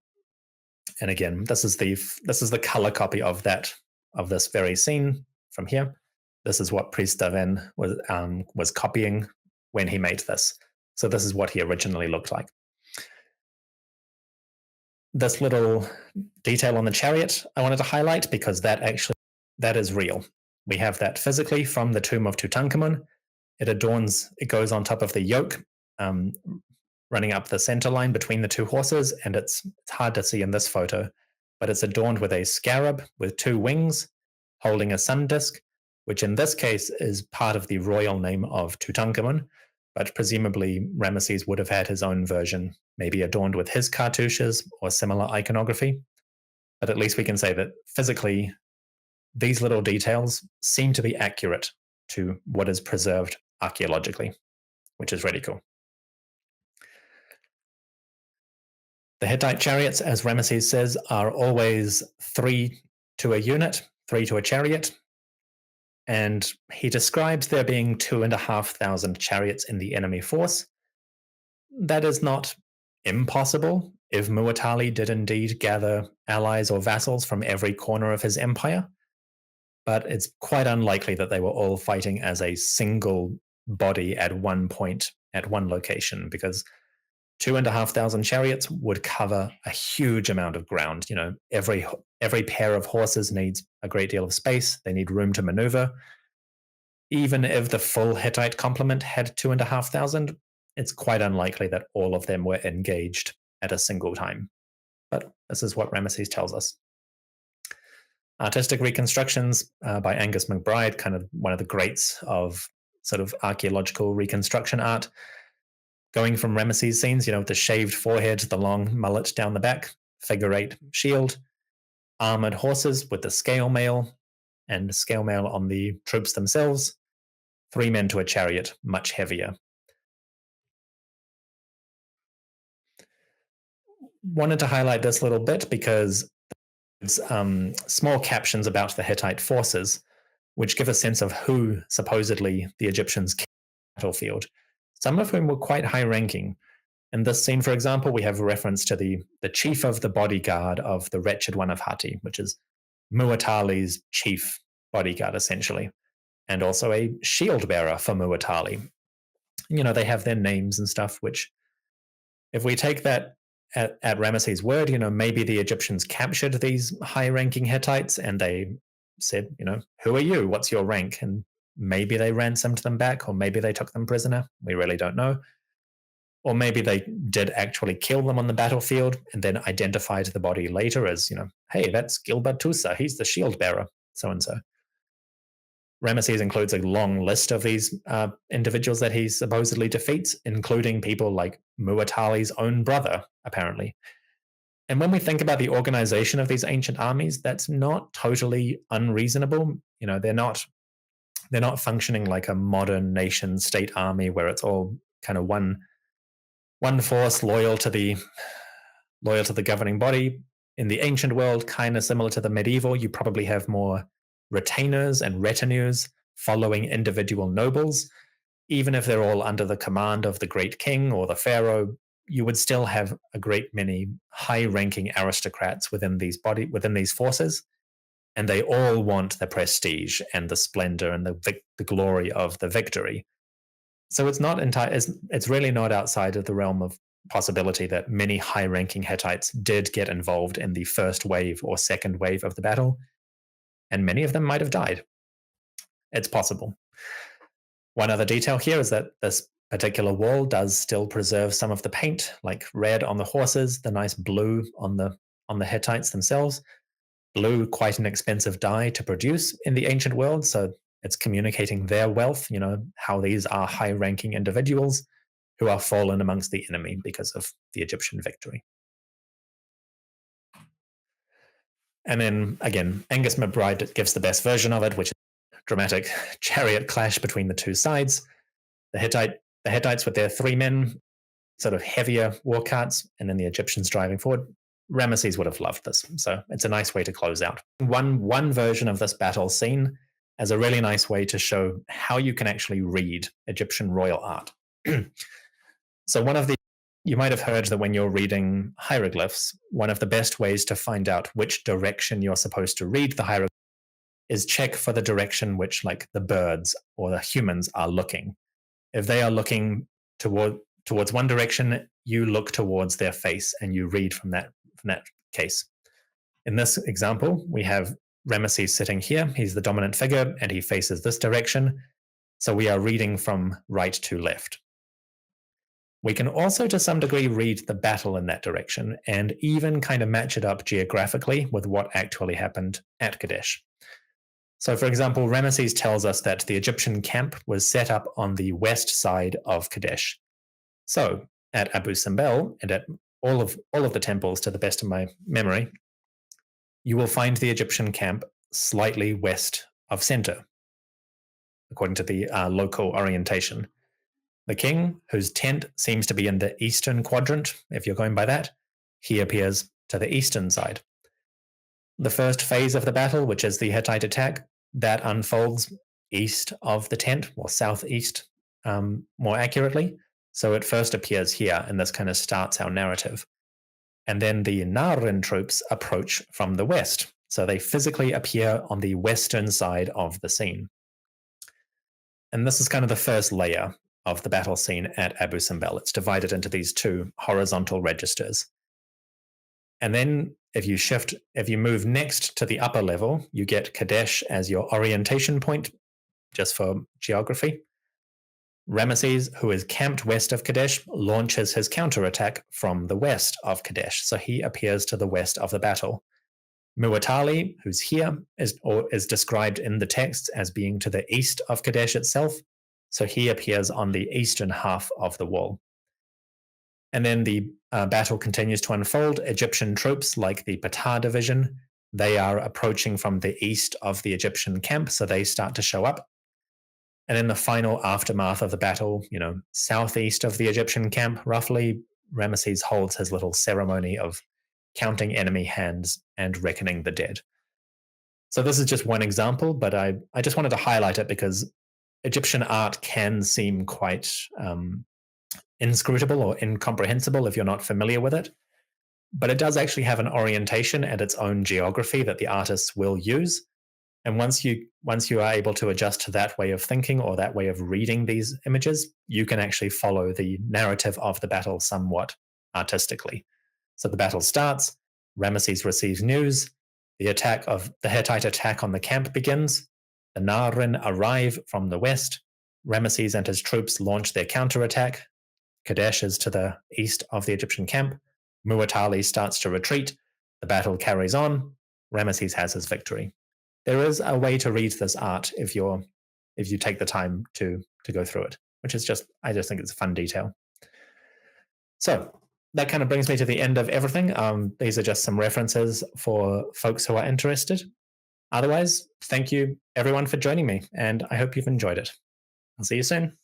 And again, this is the color copy of this very scene from here. This is what Priest Daven was copying when he made this. So this is what he originally looked like. This little detail on the chariot I wanted to highlight because that is real. We have that physically from the tomb of Tutankhamun. It goes on top of the yoke, running up the center line between the two horses, and it's hard to see in this photo, but it's adorned with a scarab with two wings, holding a sun disk, which in this case is part of the royal name of Tutankhamun, but presumably Ramesses would have had his own version, maybe adorned with his cartouches or similar iconography. But at least we can say that physically, these little details seem to be accurate to what is preserved archaeologically, which is really cool. The Hittite chariots, as Ramesses says, are always 3 to a unit, 3 to a chariot. And he describes there being 2,500 chariots in the enemy force. That is not impossible if Muwatalli did indeed gather allies or vassals from every corner of his empire. But it's quite unlikely that they were all fighting as a single body at one point, at one location, because 2,500 chariots would cover a huge amount of ground. You know, every pair of horses needs a great deal of space. They need room to maneuver. Even if the full Hittite complement had 2,500, it's quite unlikely that all of them were engaged at a single time. But this is what Ramesses tells us. Artistic reconstructions by Angus McBride, kind of one of the greats of sort of archaeological reconstruction art. Going from Ramesses scenes, you know, the shaved forehead, the long mullet down the back, figure 8 shield, armored horses with the scale mail, and scale mail on the troops themselves, 3 men to a chariot, much heavier. Wanted to highlight this little bit because it's small captions about the Hittite forces, which give a sense of who supposedly the Egyptians killed on the battlefield, some of whom were quite high-ranking. In this scene, for example, we have a reference to the chief of the bodyguard of the Wretched One of Hatti, which is Muwatalli's chief bodyguard, essentially, and also a shield bearer for Muwatalli. You know, they have their names and stuff, which, if we take that at Ramesses' word, you know, maybe the Egyptians captured these high-ranking Hittites and they said, you know, who are you? What's your rank? And maybe they ransomed them back, or maybe they took them prisoner. We really don't know. Or maybe they did actually kill them on the battlefield and then identified the body later as, you know, hey, that's Gilbert Tusa. He's the shield bearer, so-and-so. Ramesses includes a long list of these individuals that he supposedly defeats, including people like Muwatalli's own brother, apparently. And when we think about the organization of these ancient armies, that's not totally unreasonable. You know, they're not functioning like a modern nation-state army where it's all kind of one force loyal to the governing body. In the ancient world, kind of similar to the medieval, you probably have more retainers and retinues following individual nobles. Even if they're all under the command of the great king or the pharaoh, you would still have a great many high-ranking aristocrats within these forces, and they all want the prestige and the splendor and the glory of the victory. So it's really not outside of the realm of possibility that many high-ranking Hittites did get involved in the first wave or second wave of the battle, and many of them might have died. It's possible. One other detail here is that this particular wall does still preserve some of the paint, like red on the horses, the nice blue on the Hittites themselves. Blue, quite an expensive dye to produce in the ancient world, so it's communicating their wealth, you know, how these are high-ranking individuals who are fallen amongst the enemy because of the Egyptian victory. And then, again, Angus McBride gives the best version of it, which is a dramatic chariot clash between the two sides. The Hittites with their 3 men, sort of heavier war carts, and then the Egyptians driving forward. Ramesses would have loved this, so it's a nice way to close out. One version of this battle scene as a really nice way to show how you can actually read Egyptian royal art. So you might have heard that when you're reading hieroglyphs, one of the best ways to find out which direction you're supposed to read the hieroglyph is check for the direction which, like, the birds or the humans are looking. If they are looking towards one direction, you look towards their face and you read from that case. In this example, we have Ramesses sitting here. He's the dominant figure and he faces this direction. So we are reading from right to left. We can also, to some degree, read the battle in that direction and even kind of match it up geographically with what actually happened at Kadesh. So, for example, Ramesses tells us that the Egyptian camp was set up on the west side of Kadesh. So, at Abu Simbel and at all of the temples, to the best of my memory, you will find the Egyptian camp slightly west of center. according to the local orientation. The king, whose tent seems to be in the eastern quadrant, if you're going by that, he appears to the eastern side. The first phase of the battle, which is the Hittite attack, that unfolds east of the tent, or southeast, more accurately. So it first appears here, and this kind of starts our narrative. And then the Narin troops approach from the west. So they physically appear on the western side of the scene. And this is kind of the first layer of the battle scene at Abu Simbel. It's divided into these two horizontal registers. And then if you move next to the upper level, you get Kadesh as your orientation point, just for geography. Ramesses, who is camped west of Kadesh, launches his counterattack from the west of Kadesh. So he appears to the west of the battle. Muwatalli, who's here, is described in the text as being to the east of Kadesh itself, so he appears on the eastern half of the wall. And then the battle continues to unfold. Egyptian troops, like the Patah division, they are approaching from the east of the Egyptian camp, so they start to show up. And in the final aftermath of the battle, southeast of the Egyptian camp, roughly, Ramesses holds his little ceremony of counting enemy hands and reckoning the dead. So this is just one example, but I just wanted to highlight it because Egyptian art can seem quite inscrutable or incomprehensible if you're not familiar with it. But it does actually have an orientation and its own geography that the artists will use. And once you are able to adjust to that way of thinking or that way of reading these images, you can actually follow the narrative of the battle somewhat artistically. So the battle starts, Ramesses receives news, the Hittite attack on the camp begins, the Narin arrive from the west, Ramesses and his troops launch their counterattack, Kadesh is to the east of the Egyptian camp, Muwatalli starts to retreat, the battle carries on, Ramesses has his victory. There is a way to read this art if you take the time to go through it, which is I just think it's a fun detail. So that kind of brings me to the end of everything. These are just some references for folks who are interested. Otherwise, thank you everyone for joining me, and I hope you've enjoyed it. I'll see you soon.